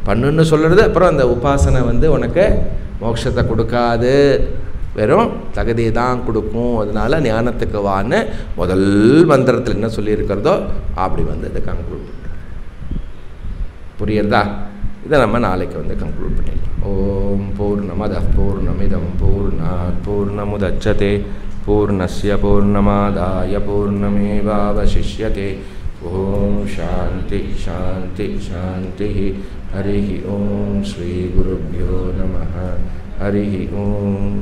பண்ணுன்னு சொல்கிறது. அப்புறம் அந்த உபாசனை உனக்கு மோட்சத்தை கொடுக்காது, வெறும் தகுதியை தான் கொடுக்கும். அதனால ஞானத்துக்கு வான்னு முதல் மந்திரத்தில் என்ன சொல்லியிருக்கிறதோ அப்படி இதை கன்க்ளூட் பண்ணுறோம். புரியுறதா? இதை நம்ம நாளைக்கு கன்க்ளூட் பண்ணிடலாம். ஓம் பூர்ணமத பூர்ணமிதம் பூர்ணாத் பூர்ணமுதச்யதே பூர்ணஸ்ய பூர்ணமாதாய பூர்ணமேவாவசிஷ்யதே. ஓம் சாந்தி சாந்தி சாந்தி. ஹரி ஓம் ஸ்ரீ குருப்யோ நமः. ஹரி ஓம்.